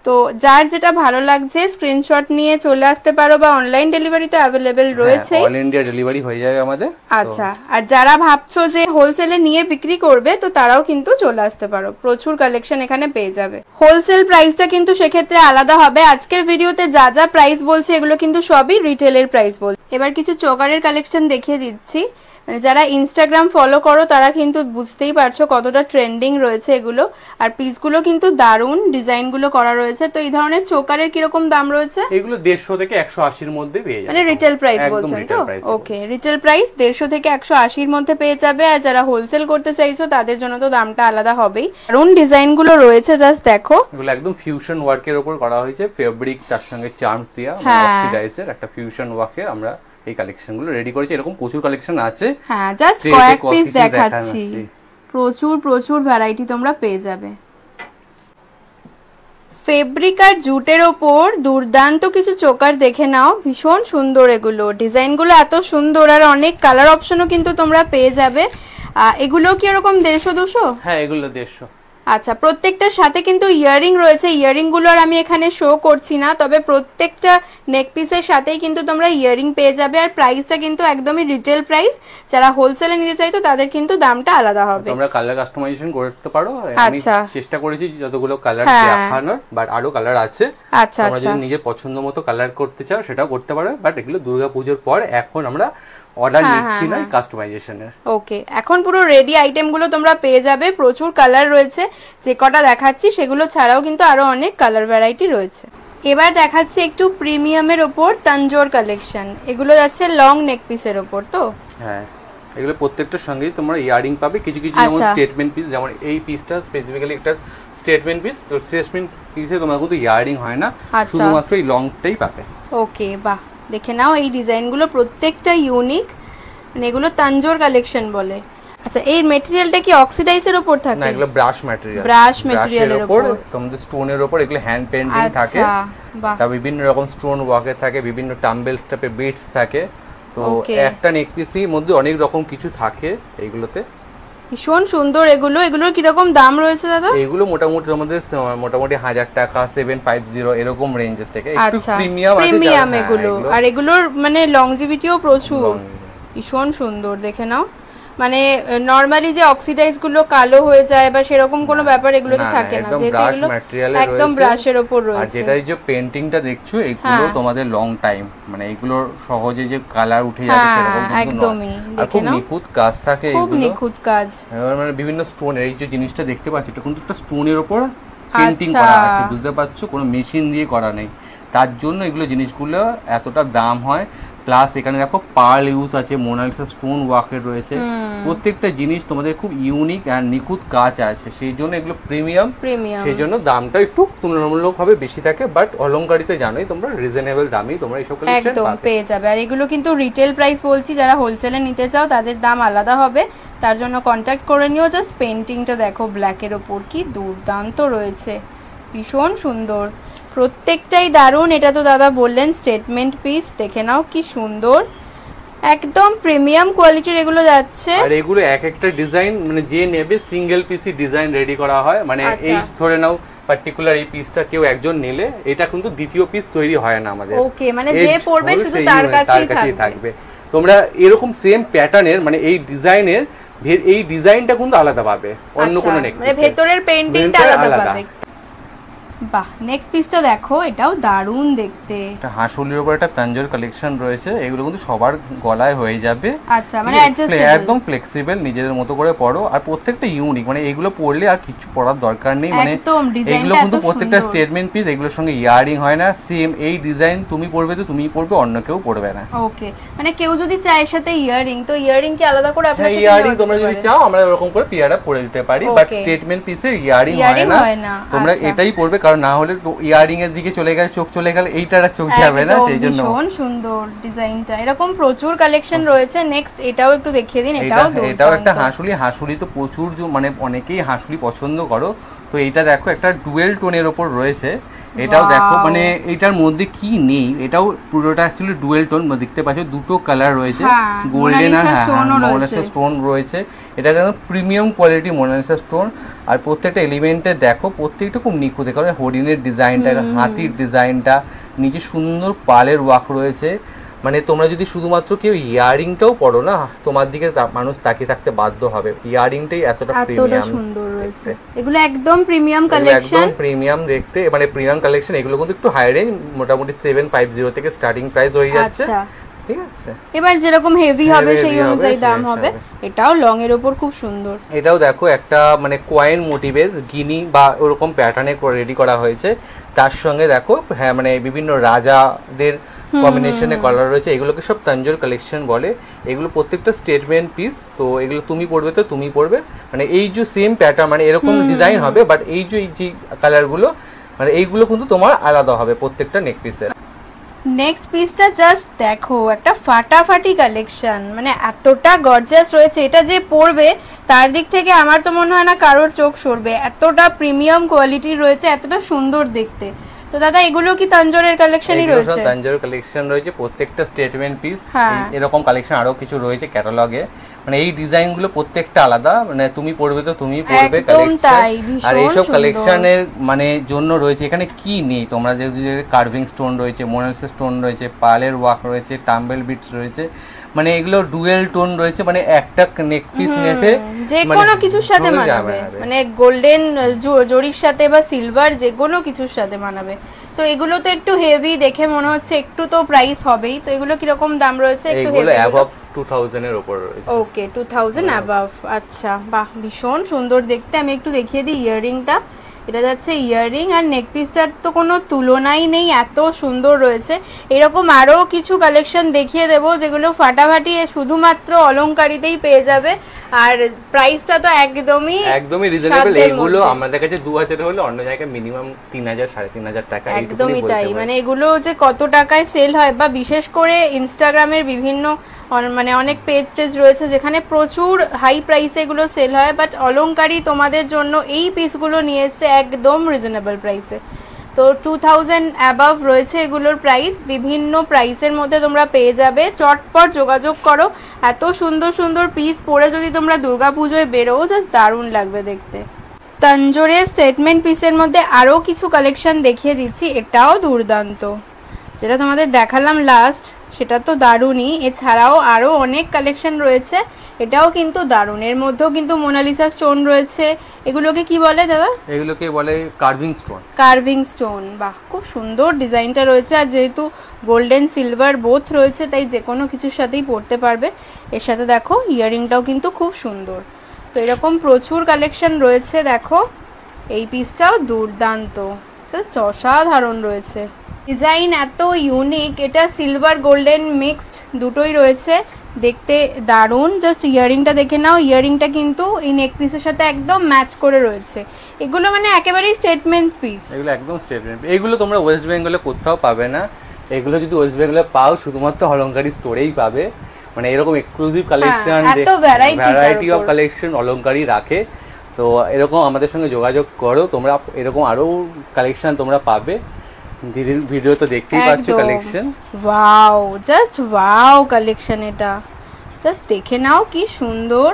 তো যার যেটা ভালো লাগছে স্ক্রিনশট নিয়ে চলে আসতে পারো, বা অনলাইন ডেলিভারি তো অ্যাভেলেবেল রয়েছে, অল ইন্ডিয়া ডেলিভারি হয়ে যাবে আমাদের। আচ্ছা, আর যারা ভাবছো যে হোলসেলে নিয়ে বিক্রি করবে তো তারাও কিন্তু চলে আসতে পারো, প্রচুর কালেকশন এখানে পেয়ে যাবে। হোলসেল প্রাইসটা কিন্তু সেক্ষেত্রে আলাদা হবে। আজকের ভিডিওতে যা যা প্রাইস বলছে এগুলো কিন্তু সবই রিটেলের প্রাইস বলছে। এবার কিছু চোকারের কালেকশন দেখিয়ে দিচ্ছি। যারা ইনস্টাগ্রাম ফলো করো তারা কিন্তু বুঝতেই পারছো কতটা ট্রেন্ডিং রয়েছে এগুলো, আর পিসগুলো কিন্তু দারুন, ডিজাইনগুলো করা রয়েছে। তো এই ধরনের চোকারের কিরকম দাম রয়েছে? এগুলো 150 থেকে 180 এর মধ্যে পেয়ে যাবে, মানে রিটেল প্রাইস বলছেন তো? ওকে, রিটেল প্রাইস 150 থেকে 180 এর মধ্যে পেয়ে যাবে। আর যারা হোলসেল করতে চাইছো তাদের জন্য তো দামটা আলাদা হবেই। দারুন ডিজাইনগুলো রয়েছে, জাস্ট দেখো, এগুলো একদম ফিউশন ওয়ার্কের উপর করা হয়েছে, ফেব্রিক তার সঙ্গে চার্মস দিয়া, অক্সিডাইজের একটা ফিউশন ওয়ার্কে আমরা এই কালেকশনগুলো রেডি করেছি। এরকম প্রচুর কালেকশন আছে, হ্যাঁ জাস্ট কয়েক পিস দেখাচ্ছি, প্রচুর ভ্যারাইটি তোমরা পেয়ে যাবে। ফেব্রিক আর জুটের ওপর দুর্দান্ত কিছু চোকার দেখে নাও, ভীষণ সুন্দর এগুলো, ডিজাইনগুলো এত সুন্দর, আর অনেক কালার অপশনও কিন্তু তোমরা পেয়ে যাবে। এগুলো কি এরকম 150-200? হ্যাঁ এগুলো 150। আচ্ছা, প্রত্যেকটার সাথে কিন্তু ইয়ারিং রয়েছে। ইয়ারিং গুলো আর আমি এখানে শো করছি না, তবে প্রত্যেকটা নেক পিসের সাথেই কিন্তু তোমরা ইয়ারিং পেয়ে যাবে। আর প্রাইসটা কিন্তু একদমই রিটেল প্রাইস, যারা হোলসেলে নিতে চাইতো তাদের কিন্তু দামটা আলাদা হবে। তোমরা কালার কাস্টমাইজেশন করতে পারো। আমি চেষ্টা করেছি যতগুলো কালার দেখানোর, বাট আরো কালার আছে। আচ্ছা, তোমরা যদি নিজের পছন্দ মতো কালার করতে চাও সেটাও করতে পারো, বাট এগুলো দুর্গাপূজার পর এখন আমরা অর্ডার নিচ্ছি না কাস্টমাইজেশনের। ওকে, এখন পুরো রেডি আইটেমগুলো তোমরা পেয়ে যাবে। প্রচুর কালার রয়েছে, যে কটা দেখাচ্ছি সেগুলো ছাড়াও কিন্তু আরো অনেক কালার ভ্যারাইটি রয়েছে। এবার দেখাচ্ছি একটু প্রিমিয়ামের ওপর তানজোর কালেকশন। এগুলো যাচ্ছে লং নেক পিসের ওপর। তো হ্যাঁ, এগুলো প্রত্যেকটার সঙ্গেই তোমরা ইয়ারিং পাবে। কিছু কিছু যেমন স্টেটমেন্ট পিস, যেমন এই পিসটা স্পেসিফিক্যালি একটা স্টেটমেন্ট পিস। তো স্টেটমেন্ট পিসে তোমার কিন্তু ইয়ারিং হয় না, শুধুমাত্র এই লংটাই পাবে। ওকে, বাহ, দেখে নাও এই ডিজাইনগুলো প্রত্যেকটা ইউনিক, মানে এগুলো তানজোর কালেকশন বলে। আচ্ছা, এই ম্যাটেরিয়ালটা কি অক্সিডাইজের উপর থাকে? না, এগুলো ব্রাশ ম্যাটেরিয়াল। ব্রাশ ম্যাটেরিয়ালের উপর তোমাদের স্টোনের উপর এগুলো হ্যান্ড পেইন্টিং থাকে। তা বিভিন্ন রকম স্টোন ওয়ার্কে থাকে, বিভিন্ন টাম্বেল টাইপের বিটস থাকে। তো একটা নেক পিসের মধ্যে অনেক রকম কিছু থাকে এইগুলোতে। ভীষণ সুন্দর এগুলো। এগুলোর কিরকম দাম রয়েছে দাদা? এগুলো মোটামুটি আমাদের মোটামুটি 1000 টাকা 750 এরকম রেঞ্জের থেকে। একটু প্রিমিয়াম আছে। প্রিমিয়াম এগুলো। আর এগুলোর মানে লংজিভিটিও প্রচুর। ভীষণ সুন্দর, দেখে নাও। মানে নরমালি যে অক্সিডাইজ গুলো কালো হয়ে যায় বা সেরকম কোনো ব্যাপার এগুলোতে থাকে না, যেহেতু এগুলো একদম ব্রাশের উপর রয়েছে। আর যেটা এই যে পেইন্টিংটা দেখছো এগুলো তোমাদের লং টাইম, মানে এগুলো সহজে যে কালার উঠে যাবে সেরকম কিন্তু নয়। আর খুব নিখুঁত কাজ থাকে এগুলো, খুব নিখুঁত কাজ। মানে বিভিন্ন স্টোন, এই যে জিনিসটা দেখতে পাচ্ছ এটা কিন্তু একটা স্টোনের উপর পেইন্টিং করা আছে, বুঝতে পারছো? কোনো মেশিন দিয়ে করা নেই, তার জন্য এগুলো জিনিসগুলো এতটা দাম হয়। প্লাস এখানে দেখো পার্ল ইউজ আছে, মোনালিসা স্টোন ওয়ার্কের রয়েছে। প্রত্যেকটা জিনিস তোমাদের খুব ইউনিক আর নিখুঁত কাজ আছে, সেই জন্য এগুলো প্রিমিয়াম। সেই জন্য দামটা একটু তুলনামূলকভাবে বেশি থাকে, বাট অলংকারিতে জানোই তোমরা রিজনেবল দামেই তোমরা এইসব কালেকশন একদম পেয়ে যাবে। আর এগুলো কিন্তু রিটেল প্রাইস বলছি, যারা হোলসেলে নিতে চাও তাদের দাম আলাদা হবে, তার জন্য কন্ট্যাক্ট করে নিও। জাস্ট পেইন্টিংটা দেখো ব্ল্যাকের ওপর, কি দুর্দান্ত রয়েছে, ভীষণ সুন্দর, প্রত্যেকটাই দারুণ। এটা তো দাদা বললেন স্টেটমেন্ট পিস, দেখে নাও কি সুন্দর, একদম প্রিমিয়াম কোয়ালিটির এগুলো যাচ্ছে। আর এগুলো এক একটা ডিজাইন মানে যে নেবে সিঙ্গেল পিসি ডিজাইন রেডি করা হয়। মানে এই ধরে নাও পার্টিকুলার এই পিসটা কেউ একজন নিলে এটা কিন্তু দ্বিতীয় পিস তৈরি হয় না আমাদের। ওকে, মানে যে পড়বে শুধু তার কাছেই থাকবে। তোমরা এরকম সেম প্যাটার্নের মানে এই ডিজাইনের এই ডিজাইনটা কিন্তু আলাদা পাবে, অন্য কোনো নেক মানে ভেতরের পেইন্টিংটা আলাদা পাবে। বাহ, নেক্সট পিসটা দেখো, এটাও দারুণ দেখতে। এটা হাঁসুলির উপর একটা তানজোর কালেকশন রয়েছে। এগুলো কিন্তু সবার গলায় হয়ে যাবে। আচ্ছা, মানে অ্যাডজাস্টেবল, একদম ফ্লেক্সিবল, নিজেদের মতো করে পরো। আর প্রত্যেকটা ইউনিক, মানে এগুলো পরলে আর কিছু পরার দরকার নেই। মানে এগুলো কিন্তু প্রত্যেকটা স্টেটমেন্ট পিস, এগুলোর সঙ্গে ইয়ারিং হয় না। সেম এই ডিজাইন তুমি পরবে তো তুমিই পরবে, অন্য কেউ পরবে না। ওকে, মানে কেউ যদি চায় সাথে ইয়ারিং, তো ইয়ারিং কি আলাদা করে আপনাদের থেকে ইয়ারিং তোমরা যদি চাও আমরা এরকম করে পিয়ারা পরে দিতে পারি, বাট স্টেটমেন্ট পিসের ইয়ারিং হয় না। তোমরা এটাই পরবে, কারণ না হলে ইয়ারিং এর দিকে চলে গেলে চোখ চলে গেলে এইটার চোখ যাবে না, সেই জন্য। ভীষণ সুন্দর ডিজাইনটা, এরকম প্রচুর কালেকশন রয়েছে। নেক্সট এটাও একটু দেখিয়ে দিন। এটাও একটা হাঁসুলি। হাঁসুলি তো প্রচুর মানে অনেকেই হাঁসুলি পছন্দ করো। তো এইটা দেখো একটা ডুয়েল টোনের উপর রয়েছে। এটাও দেখো, মানে এটার মধ্যে কি নেই, এটাও পুরোটা অ্যাকচুয়ালি ডুয়েল টোন। দেখতে পাচ্ছ দুটো কালার রয়েছে, গোল্ডেন আর মোনালিসা স্টোন রয়েছে। এটা কিন্তু প্রিমিয়াম কোয়ালিটি মোনালিসা স্টোন। আর প্রত্যেকটা এলিমেন্টে দেখো প্রত্যেকটা খুব নিখুঁত, কারণ হরিণের ডিজাইনটা, হাতির ডিজাইনটা, নিচে সুন্দর পালের ওয়ার্ক রয়েছে। মানে তোমরা যদি শুধুমাত্র কেউ ইয়ারিংটাও পড়ো না, তোমার দিকে মানুষ তাকিয়ে থাকতে বাধ্য হবে। ইয়ারিংটাই এতটা প্রিমিয়াম সুন্দর রয়েছে। এগুলো একদম প্রিমিয়াম কালেকশন, একদম প্রিমিয়াম দেখতে, মানে প্রিমিয়াম কালেকশন। এগুলো কিন্তু একটু হাই রেঞ্জ, মোটামুটি 750 থেকে স্টার্টিং প্রাইস হয়ে যাচ্ছে। ঠিক আছে, এবার যেরকম হেভি হবে সেই অনুযায়ী দাম হবে। এটাও লং এর উপর খুব সুন্দর। এটাও দেখো একটা মানে কয়েন মোটিভের গিনি বা ওরকম প্যাটার্নে রেডি করা হয়েছে। তার সঙ্গে দেখো হ্যাঁ মানে বিভিন্ন রাজাদের কম্বিনেশনে কালার রয়েছে। এগুলোকে সব তানজোর কালেকশন বলে। এগুলো প্রত্যেকটা স্টেটমেন্ট পিস। তো এগুলো তুমি পরবে তো তুমি পরবে, মানে এই যে সেম প্যাটার্ন মানে এরকম ডিজাইন হবে, বাট এই যে কালারগুলো মানে এইগুলো কিন্তু তোমার আলাদা হবে প্রত্যেকটা নেক পিসের। নেক্সট পিসটা জাস্ট দেখো, একটা ফাটাফাটি কালেকশন, মানে এতটা গর্জিয়াস রয়েছে। এটা যে পরবে তার দিক থেকে আমার তো মনে হয় না কারোর চোখ সরবে, এতটা প্রিমিয়াম কোয়ালিটির রয়েছে, এতটা সুন্দর দেখতে। তো দাদা এগুলো কি তাঞ্জোরের কালেকশনই রয়েছে? তাঞ্জোরের কালেকশন রয়েছে, প্রত্যেকটা স্টেটমেন্ট পিস। এরকম কালেকশন আরো কিছু রয়েছে ক্যাটালগে, মানে এই ডিজাইন গুলো প্রত্যেকটা আলাদা, মানে তুমি পড়বে তো তুমি পড়বে কালেকশন। আর এইসব কালেকশনের মানে জন্য রয়েছে এখানে কি নেই, তোমরা যে কার্ভিং স্টোন রয়েছে, মোনালিসা স্টোন রয়েছে, পার্লের ওয়ার্ক রয়েছে, টাম্বেল বিটস রয়েছে, মানে এগুলো ডুয়েল টোন রয়েছে, মানে একটা নেক পিস নেবে যে কোনো কিছুর সাথে মানাবে, মানে গোল্ডেন জরির সাথে বা সিলভার যে কোনো কিছুর সাথে মানাবে। তো এগুলো তো একটু হেভি দেখে মনে হচ্ছে, একটু তো প্রাইস হবেই। তো এগুলো কি রকম দাম রয়েছে? একটু হেভি, অ্যাবাভ 2000 এর উপর রয়েছে। ওকে 2000 অ্যাবাভ। আচ্ছা বাহ, ভীষণ সুন্দর দেখতে। আমি একটু দেখিয়ে দিই ইয়াররিংটা। এটা যাচ্ছে ইয়াররিং, আর নেক পিসটার তো কোনো তুলনাই নেই, এত সুন্দর রয়েছে। এরকম আরো কিছু কালেকশন দেখিয়ে দেবো যেগুলো ফাটাফাটি শুধুমাত্র অলংকারিতেই পেয়ে যাবে। আর প্রাইসটা তো একদমই রিজনেবল। এগুলো আমাদের কাছে 2000 হলে অন্য জায়গায় মিনিমাম 3000 3500 টাকা। একদমই তাই, মানে এগুলো যে কত টাকায় সেল হয়, বা বিশেষ করে ইনস্টাগ্রামের বিভিন্ন মানে অনেক পেজ রয়েছে যেখানে প্রচুর হাই প্রাইসে এগুলো সেল হয়, বাট অলংকারী তোমাদের জন্য এই পিসগুলো নিয়ে এসছে একদম রিজনেবল প্রাইসে। তো 2000 অ্যাবাভ রয়েছে এগুলোর প্রাইস। বিভিন্ন প্রাইসের মধ্যে তোমরা পেয়ে যাবে, চটপট যোগাযোগ করো। এত সুন্দর সুন্দর পিস পরে যদি তোমরা দুর্গাপুজোয় বেরো, জাস্ট দারুণ লাগবে দেখতে। তাঞ্জোরের স্টেটমেন্ট পিসের মধ্যে আরও কিছু কালেকশন দেখিয়ে দিচ্ছি, এটাও দুর্দান্ত। যেটা তোমাদের দেখালাম লাস্ট সেটা তো দারুণই, এছাড়াও আরও অনেক কালেকশন রয়েছে, এটাও কিন্তু দারুণ। এর মধ্যেও কিন্তু মোনালিসা স্টোন রয়েছে। এগুলোকে কি বলে দাদা? এগুলোকে বলে কার্ভিং স্টোন। কার্ভিং স্টোন, বাহ খুব সুন্দর ডিজাইনটা রয়েছে। আর যেহেতু গোল্ডেন সিলভার বোথ রয়েছে, তাই যে কোনো কিছুর সাথেই পরতে পারবে। এর সাথে দেখো ইয়াররিংটাও কিন্তু খুব সুন্দর। তো এরকম প্রচুর কালেকশন রয়েছে। দেখো এই পিসটাও দুর্দান্ত, জাস্ট অসাধারণ রয়েছে। ডিজাইন এত ইউনিক, এটা সিলভার গোল্ডেন মিক্সড দুটোই রয়েছে, দেখতে দারুণ। জাস্ট ইয়াররিংটা দেখে নাও, ইয়াররিংটা কিন্তু এই নেক পিসের সাথে একদম ম্যাচ করে রয়েছে। এগুলো মানে একেবারেই স্টেটমেন্ট পিস, এগুলো একদম স্টেটমেন্ট। এগুলো তোমরা ওয়েস্ট বেঙ্গলে কোথাও পাবে না। এগুলো যদি ওয়েস্ট বেঙ্গলে পাও শুধুমাত্র অলংকারী স্টোরেই পাবে। মানে এরকম exclusive collection, variety of collection অলংকারী রাখে। তো এরকম আমাদের সঙ্গে যোগাযোগ করো, তোমরা এরকম আরো কালেকশন তোমরা পাবে। দিদির ভিডিও তো দেখতেই পাচ্ছ collection. Wow, just wow collection, এটা জাস্ট দেখে নাও কি সুন্দর।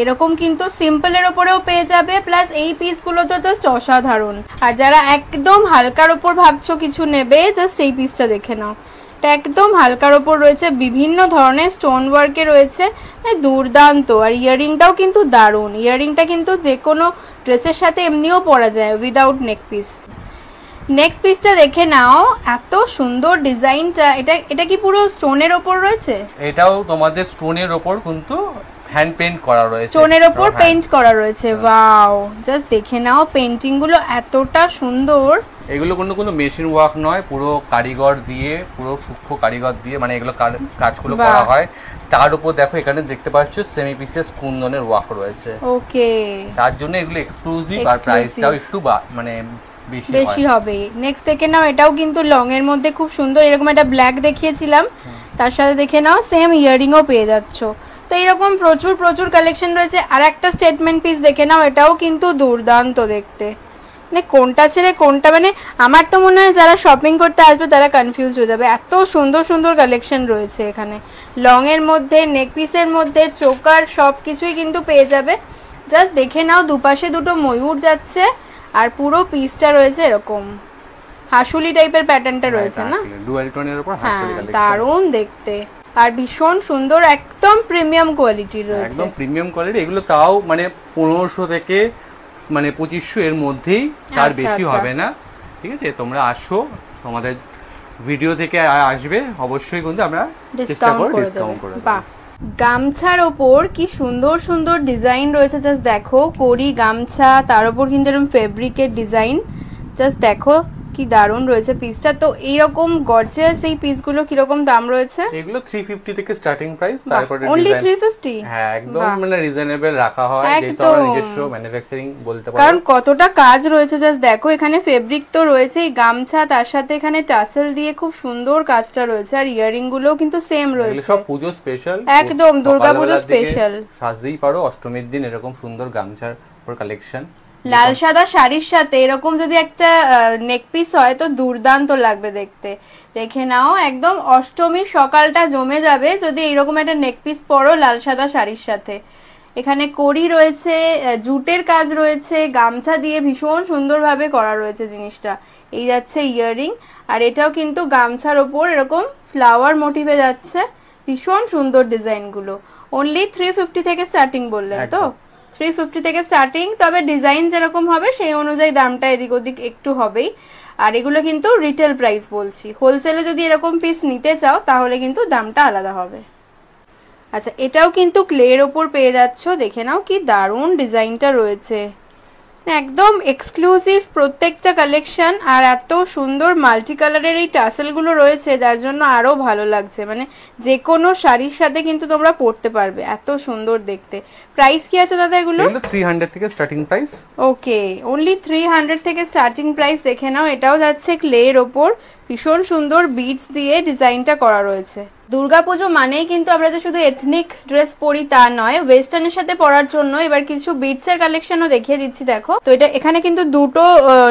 এরকম কিন্তু সিম্পলের ওপরেও পেয়ে যাবে, প্লাস এই পিসগুলো তো জাস্ট অসাধারণ। আর যারা একদম হালকার ওপর ভাবছো কিছু নেবে, জাস্ট এই পিসটা দেখে নাও, এটা একদম হালকার ওপর রয়েছে, বিভিন্ন ধরনের স্টোন ওয়ার্কে রয়েছে, দুর্দান্ত। আর ইয়াররিংটাও কিন্তু দারুণ। ইয়াররিংটা কিন্তু যে কোনো ড্রেসের সাথে এমনিও পরা যায় উইদাউট নেক পিস। নেক্সট পিসটা দেখে নাও, এত সুন্দর ডিজাইনটা। এটা কি পুরো স্টোনের ওপর রয়েছে? এটাও তোমাদের স্টোনের ওপর কিন্তু হ্যান্ড পেইন্ট করা রয়েছে, স্টোনের ওপর পেইন্ট করা রয়েছে। ওয়াও, জাস্ট দেখে নাও পেইন্টিং গুলো এতটা সুন্দর। এগুলো কোনো মেশিন ওয়ার্ক নয়, পুরো কারিগর দিয়ে, পুরো সূক্ষ্ম কারিগর দিয়ে মানে এগুলো কাজগুলো করা হয়। তার উপর দেখো এখানে দেখতে পাচ্ছ সেমি পিসেস কুন্দনের ওয়ার্ক রয়েছে। ওকে, তার জন্য এগুলো এক্সক্লুসিভ, আর প্রাইসটাও একটু মানে বেশি হবে। নেক্সট দেখে নাও, এটাও কিন্তু লং এর মধ্যে খুব সুন্দর। এরকম একটা ব্ল্যাক দেখিয়েছিলাম, তার সাথে দেখে নাও সেম ইয়াররিংও পেয়ে যাচ্ছ। তো এরকম প্রচুর প্রচুর কালেকশন রয়েছে। আর একটা স্টেটমেন্ট পিস দেখে নাও, এটাও কিন্তু দুর্দান্ত দেখতে। মানে কোনটা ছেড়ে কোনটা, মানে আমার তো মনে হয় যারা শপিং করতে আসবে তারা কনফিউজ হয়ে যাবে, এত সুন্দর সুন্দর কালেকশন রয়েছে এখানে। লং এর মধ্যে, নেক পিসের মধ্যে, চোকার সব কিছুই কিন্তু পেয়ে যাবে। জাস্ট দেখে নাও, দুপাশে দুটো ময়ূর যাচ্ছে, আর পুরো পিসটা রয়েছে এরকম হাসুলি টাইপের প্যাটার্নটা রয়েছে না, ডুয়াল টোনের উপর হাসুলি কালেকশন, দারুণ দেখতে আর ভীষণ সুন্দর, একদম প্রিমিয়াম কোয়ালিটির রয়েছে, একদম প্রিমিয়াম কোয়ালিটি। এগুলো তাও মানে 1500 থেকে মানে 2500 এর মধ্যেই, তার বেশি হবে না। ঠিক আছে, তোমরা আসো, তোমাদের ভিডিও থেকে আসবে অবশ্যই, কিন্তু আমরা চেষ্টা করব ডিসকাউন্ট করে দেব। গামছার ওপর কি সুন্দর সুন্দর ডিজাইন রয়েছে, জাস্ট দেখো, কোরি গামছা, তার উপর কিন্তু এরকম ফেব্রিকের ডিজাইন, জাস্ট দেখো কি দারুণ রয়েছে পিসটা। তো এইরকম গর্জিয়াস এই পিসগুলো কি রকম দাম রয়েছে? এগুলো 350 থেকে স্টার্টিং প্রাইস, তারপরে অনলি 350। হ্যাঁ, একদম মানে রিজনেবল রাখা হয়, যেহেতু আমরা নিজস্ব ম্যানুফ্যাকচারিং বলতে পারি। কারণ কতটা কাজ রয়েছে, জাস্ট দেখো, এখানে ফেব্রিক তো রয়েছেই, গামছা, তার সাথে এখানে টাসেল দিয়ে খুব সুন্দর কাজটা রয়েছে, আর ইয়ারিং গুলো কিন্তু সেম রয়েছে। এগুলো সব পূজো স্পেশাল, একদম দুর্গাপূজা স্পেশাল, সাজতেই পারো অষ্টমীর দিন এরকম সুন্দর গামছার উপর কালেকশন। লাল সাদা শাড়ির সাথে এরকম যদি একটা নেক পিস হয় তো দুর্দান্ত লাগবে দেখতে। দেখে নাও, একদম অষ্টমীর সকালটা জমে যাবে যদি এরকম একটা নেক পিস পরো লাল সাদা শাড়ির সাথে। এখানে কড়ি রয়েছে, জুটের কাজ রয়েছে, গামছা দিয়ে ভীষণ সুন্দরভাবে করা রয়েছে জিনিসটা। এই যাচ্ছে ইয়াররিং, আর এটাও কিন্তু গামছার ওপর এরকম ফ্লাওয়ার মোটিভে যাচ্ছে, ভীষণ সুন্দর ডিজাইনগুলো। অনলি 350 থেকে স্টার্টিং বললেন তো? 350 থেকে স্টার্টিং, তবে ডিজাইন যেরকম হবে সেই অনুযায়ী দামটা এদিক ওদিক একটু হবেই। আর এগুলো কিন্তু রিটেল প্রাইস বলছি, হোলসেলে যদি এরকম পিস নিতে চাও তাহলে কিন্তু দামটা আলাদা হবে। আচ্ছা, এটাও কিন্তু ক্লের ওপর পেয়ে যাচ্ছ, দেখে নাও কি দারুণ ডিজাইনটা রয়েছে, একদম এক্সক্লুসিভ প্রত্যেকটা কালেকশন। আর এত সুন্দর মাল্টি কালারের এই টাসেলগুলো রয়েছে যার জন্য আরো ভালো লাগছে, মানে যে কোনো শাড়ির সাথে কিন্তু তোমরা পরতে পারবে, এত সুন্দর দেখতে। প্রাইস কি আছে দাদা এগুলো? 300 থেকে স্টার্টিং প্রাইস। ওকে, অনলি 300 থেকে স্টার্টিং প্রাইস। দেখে নাও, এটাও যাচ্ছে ক্লের ওপর, ভীষণ সুন্দর বিটস দিয়ে ডিজাইনটা করা রয়েছে। দুর্গাপুজো মানেই কিন্তু আমরা যে শুধু এথনিক ড্রেস পরি তা নয়, ওয়েস্টার্নের সাথে পরার জন্য এবার কিছু বিটস এর কালেকশনও দেখিয়ে দিচ্ছি। দেখো তো, এটা এখানে কিন্তু দুটো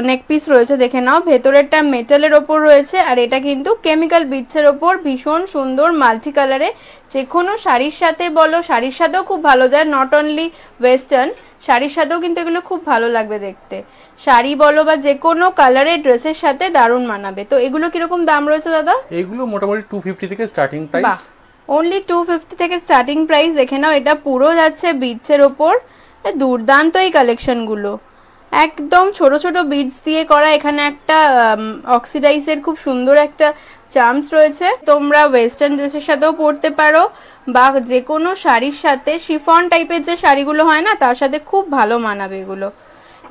নেক পিস রয়েছে, দেখে নাও। ভেতরেরটা মেটালের ওপর রয়েছে আর এটা কিন্তু কেমিক্যাল বিটস এর ওপর, ভীষণ সুন্দর মাল্টি কালারে। যে কোনো শাড়ির সাথে বলো, শাড়ির সাথেও খুব ভালো যায়, নট অনলি ওয়েস্টার্ন, শাড়ির সাথেও কিন্তু এগুলো খুব ভালো লাগবে দেখতে। শাড়ি বলো বা যে কোনো কালারের ড্রেসের সাথে দারুণ মানাবে। তো এগুলো কিরকম দাম রয়েছে দাদা? এগুলো মোটামুটি 250 থেকে স্টার্টিং প্রাইস। অনলি 250 থেকে স্টার্টিং প্রাইস। দেখে নাও, এটা পুরো যাচ্ছে বিটস এর ওপর, দুর্দান্ত এই কালেকশন গুলো, একদম ছোট ছোট বিটস দিয়ে করা। এখানে একটা অক্সিডাইজের খুব সুন্দর একটা চার্মস রয়েছে, তোমরা ওয়েস্টার্ন ড্রেসের সাথেও পরতে পারো বা যে কোনো শাড়ির সাথে, শিফন টাইপের যে শাড়িগুলো হয় না তার সাথে খুব ভালো মানাবে এগুলো।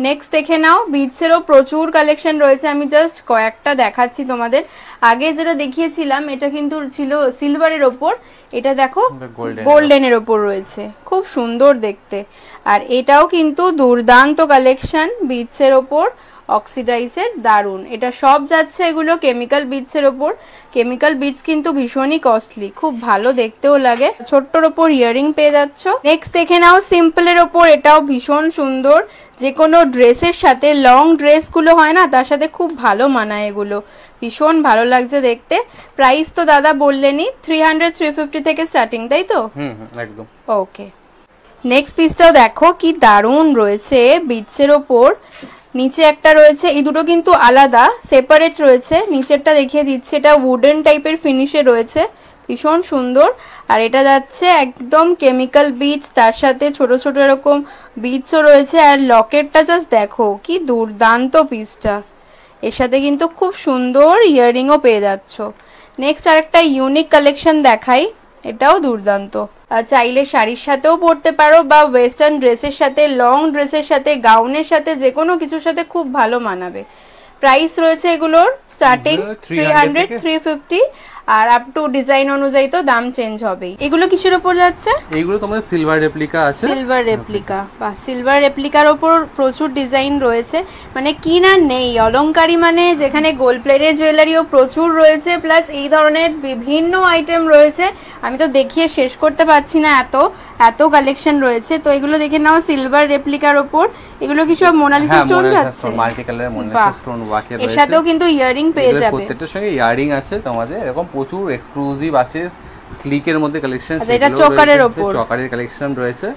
নেক্সট দেখে নাও, বিটসেরও প্রচুর কালেকশন রয়েছে, আমি জাস্ট কয়েকটা দেখাচ্ছি তোমাদের। আগে যেটা দেখিয়েছিলাম এটা কিন্তু ছিল সিলভারের ওপর, এটা দেখো গোল্ডেনের ওপর রয়েছে, খুব সুন্দর দেখতে। আর এটাও কিন্তু দুর্দান্ত কালেকশন, বিটসের ওপর অক্সিডাইজের, দারুন। এটা সব যাচ্ছে এগুলো কেমিক্যাল বিটস এর ওপর। কেমিক্যাল বিটস কিন্তু ভীষণই কস্টলি, খুব ভালো দেখতেও লাগে। ছোট্টর ওপর ইয়ারিং পেয়ে যাচ্ছ। নেক্সট দেখে নাও, সিম্পলের ওপর, এটাও ভীষণ সুন্দর, যে কোনো ড্রেসের সাথে, লং ড্রেস গুলো হয় না তার সাথে খুব ভালো মানায় এগুলো, ভীষণ ভালো লাগছে দেখতে। প্রাইস তো দাদা বললেনই, 300-350 থেকে স্টার্টিং, তাই তো? একদম। ওকে, নেক্সট পিসটাও দেখো কি দারুণ রয়েছে বিটসের ওপর। নিচে একটা রয়েছে, এই দুটো কিন্তু আলাদা, সেপারেট রয়েছে। নিচেরটা দেখিয়ে দিচ্ছি, এটা উডেন টাইপের ফিনিশে রয়েছে, ভীষণ সুন্দর। আর এটা যাচ্ছে একদম কেমিক্যাল বিটস, তার সাথে ছোট ছোট এরকম বিটসও রয়েছে। আর লকেটটা জাস্ট দেখো কি দুর্দান্ত পিসটা, এর সাথে কিন্তু খুব সুন্দর ইয়াররিংও পেয়ে যাচ্ছ। নেক্সট আরেকটা ইউনিক কালেকশন দেখাই, এটাও দুর্দান্ত। চাইলে শাড়ির সাথেও পরতে পারো বা ওয়েস্টার্ন ড্রেসের সাথে, লং ড্রেসের সাথে, গাউনের সাথে, যে কোনো কিছুর সাথে খুব ভালো মানাবে। প্রাইস রয়েছে এগুলোর স্টার্টিং 300-350, আর আপ টু ডিজাইন অনুযায়ী তো দাম চেঞ্জ হবেই। এগুলো কিসের উপর যাচ্ছে? এগুলো তোমাদের সিলভার রেপ্লিকা আছে। সিলভার রেপ্লিকা, বা সিলভার রেপ্লিকার উপর প্রচুর ডিজাইন রয়েছে, মানে কি না নেই। অলংকারী মানে যেখানে গোল্ড প্লেটের জুয়েলারিও প্রচুর রয়েছে, প্লাস এই ধরনের বিভিন্ন আইটেম রয়েছে, আমি তো দেখিয়ে শেষ করতে পারছি না, এত এত কালেকশন রয়েছে। তো এগুলো দেখে নাও, সিলভার রেপ্লিকার উপর, এগুলো কি সব মোনালিসা স্টোন যাচ্ছে, মাল্টি কালারের মোনালিসা স্টোন ওয়ার্কের রয়েছে। এর সাথেও কিন্তু ইয়ারিং পেয়ে যাবে, প্রত্যেকটার সঙ্গে ইয়ারিং আছে তোমাদের, এরকম প্রচুর এক্সক্লুসিভ আছে, স্লিকের মধ্যে কালেকশন। এটা চকারের উপর, চকারের কালেকশন রয়েছে।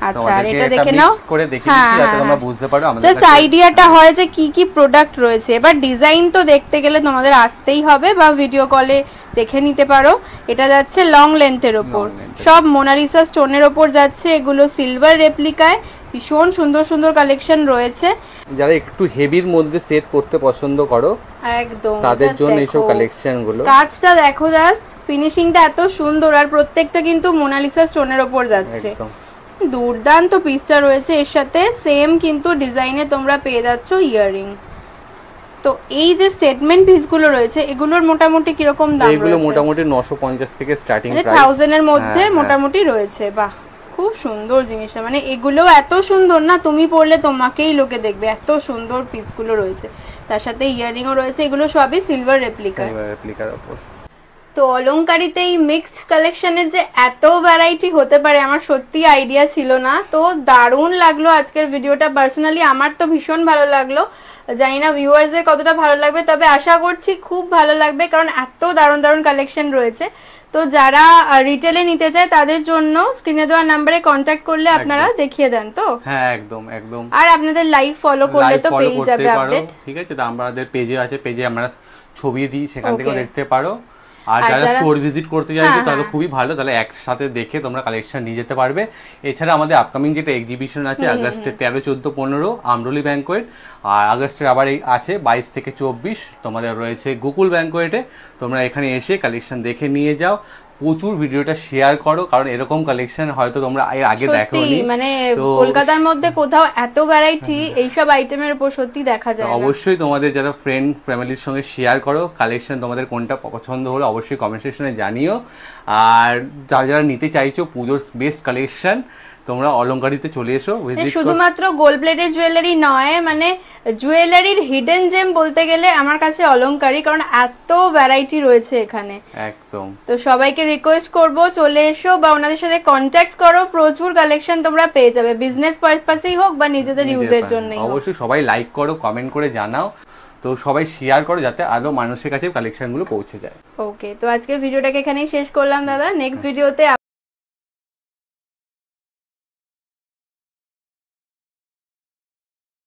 আচ্ছা, আর এটা দেখে নাও, করে দেখে নিচ্ছি যাতে তোমরা বুঝতে পারো আমাদের জাস্ট আইডিয়াটা হয় যে কি কি প্রোডাক্ট রয়েছে। এবার ডিজাইন তো দেখতে গেলে তোমাদের আসতেই হবে বা ভিডিও কলে দেখে নিতে পারো। এটা যাচ্ছে লং লেন্থের ওপর, সব মোনালিসা স্টোনের ওপর যাচ্ছে, এগুলো সিলভার রেপ্লিকায়, ভীষণ সুন্দর সুন্দর কালেকশন রয়েছে। যারা একটু হেভির মধ্যে সেট করতে পছন্দ করো একদম তাদের জন্য এইসব কালেকশন গুলো। কাজটা দেখো, জাস্ট ফিনিশিংটা এত সুন্দর, আর প্রত্যেকটা কিন্তু মোনালিসা স্টোনের ওপর যাচ্ছে, দুর্দান্ত পিসটা রয়েছে। এর সাথে সেম কিন্তু ডিজাইনে তোমরা পেয়ে যাচ্ছ ইয়াররিং। তো এই যে স্টেটমেন্ট পিসগুলো রয়েছে, এগুলোর মোটামুটি কিরকম দাম রয়েছে? এগুলো মোটামুটি 950 থেকে স্টার্টিং প্রাইস, 1000 এর মধ্যে মোটামুটি রয়েছে। বাহ, খুব সুন্দর জিনিসটা, মানে এগুলো এত সুন্দর না, তুমি পরলে তোমাকেই লোকে দেখবে, এত সুন্দর পিসগুলো রয়েছে। তার সাথে ইয়াররিংও রয়েছে, এগুলো সবই সিলভার রেপ্লিকার। রেপ্লিকার উপর তো অলংকারিতে এই মিক্সড কালেকশনের যে এত ভ্যারাইটি হতে পারে আমার সত্যি আইডিয়া ছিল না। তো দারুণ লাগলো আজকের ভিডিওটা, পার্সোনালি আমার তো ভীষণ ভালো লাগলো, জানি না ভিউয়ার্সদের কতটা ভালো লাগবে, তবে আশা করছি খুব ভালো লাগবে কারণ এত দারুণ দারুণ কালেকশন রয়েছে। তো যারা রিটেলে নিতে চায় তাদের জন্য স্ক্রিনে দেওয়া নাম্বারে কন্ট্যাক্ট করলে আপনারা দেখিয়ে দেন তো? হ্যাঁ একদম একদম। আর আপনাদের লাইভ ফলো করলে তো পেয়ে যাবে আপডেট। ঠিক আছে, তো আমাদের পেজে আছে, পেজে আমরা ছবি দিই, সেখান থেকেও দেখতে পারো। আর যারা স্টোর ভিজিট করতে চাইছো তাহলে খুবই ভালো, তাহলে একসাথে দেখে তোমরা কালেকশন নিয়ে যেতে পারবে। এছাড়া আমাদের আপকামিং যেটা এক্সিবিশন আছে আগস্টের 13, 14, 15 আমরলি ব্যাংকোয়েট, আর আগস্টের আবার আছে 22 থেকে 24 তোমাদের রয়েছে গোকুল ব্যাংকোয়েটে। তোমরা এখানে এসে কালেকশন দেখে নিয়ে যাও, প্রচুর ভিডিওটা শেয়ার করো, কারণ এরকম কালেকশন হয়তো তোমরা এর আগে দেখোনি। মানে কলকাতার মধ্যে কোথাও এত ভ্যারাইটি এইসব আইটেমের উপর সত্যি দেখা যায়। অবশ্যই তোমাদের যারা ফ্রেন্ড ফ্যামিলির সঙ্গে শেয়ার করো কালেকশন, তোমাদের কোনটা পছন্দ হলো অবশ্যই কমেন্ট সেকশনে জানিও। আর যারা যারা নিতে চাইছো পুজোর বেস্ট কালেকশন, তোমরা অলংকারিতে চলে এসো। শুধুমাত্র গোল্ড প্লেটেড জুয়েলারি নয়, মানে জুয়েলারির হিডেন জেম বলতে গেলে আমার কাছে অলংকারি, কারণ এত ভ্যারাইটি রয়েছে এখানে। একদম। তো সবাইকে রিকোয়েস্ট করব চলে এসো বা ওনাদের সাথে কন্ট্যাক্ট করো, প্রচুর কালেকশন তোমরা পেয়ে যাবে, বিজনেস পারপাসেই হোক বা নিজেদের ইউজের জন্য। অবশ্যই সবাই লাইক করো, কমেন্ট করে জানাও, তো সবাই শেয়ার করো যাতে আরো মানুষের কাছে কালেকশনগুলো পৌঁছে যায়। ওকে, তো আজকে ভিডিওটাকে এখানেই শেষ করলাম দাদা। নেক্সট ভিডিওতে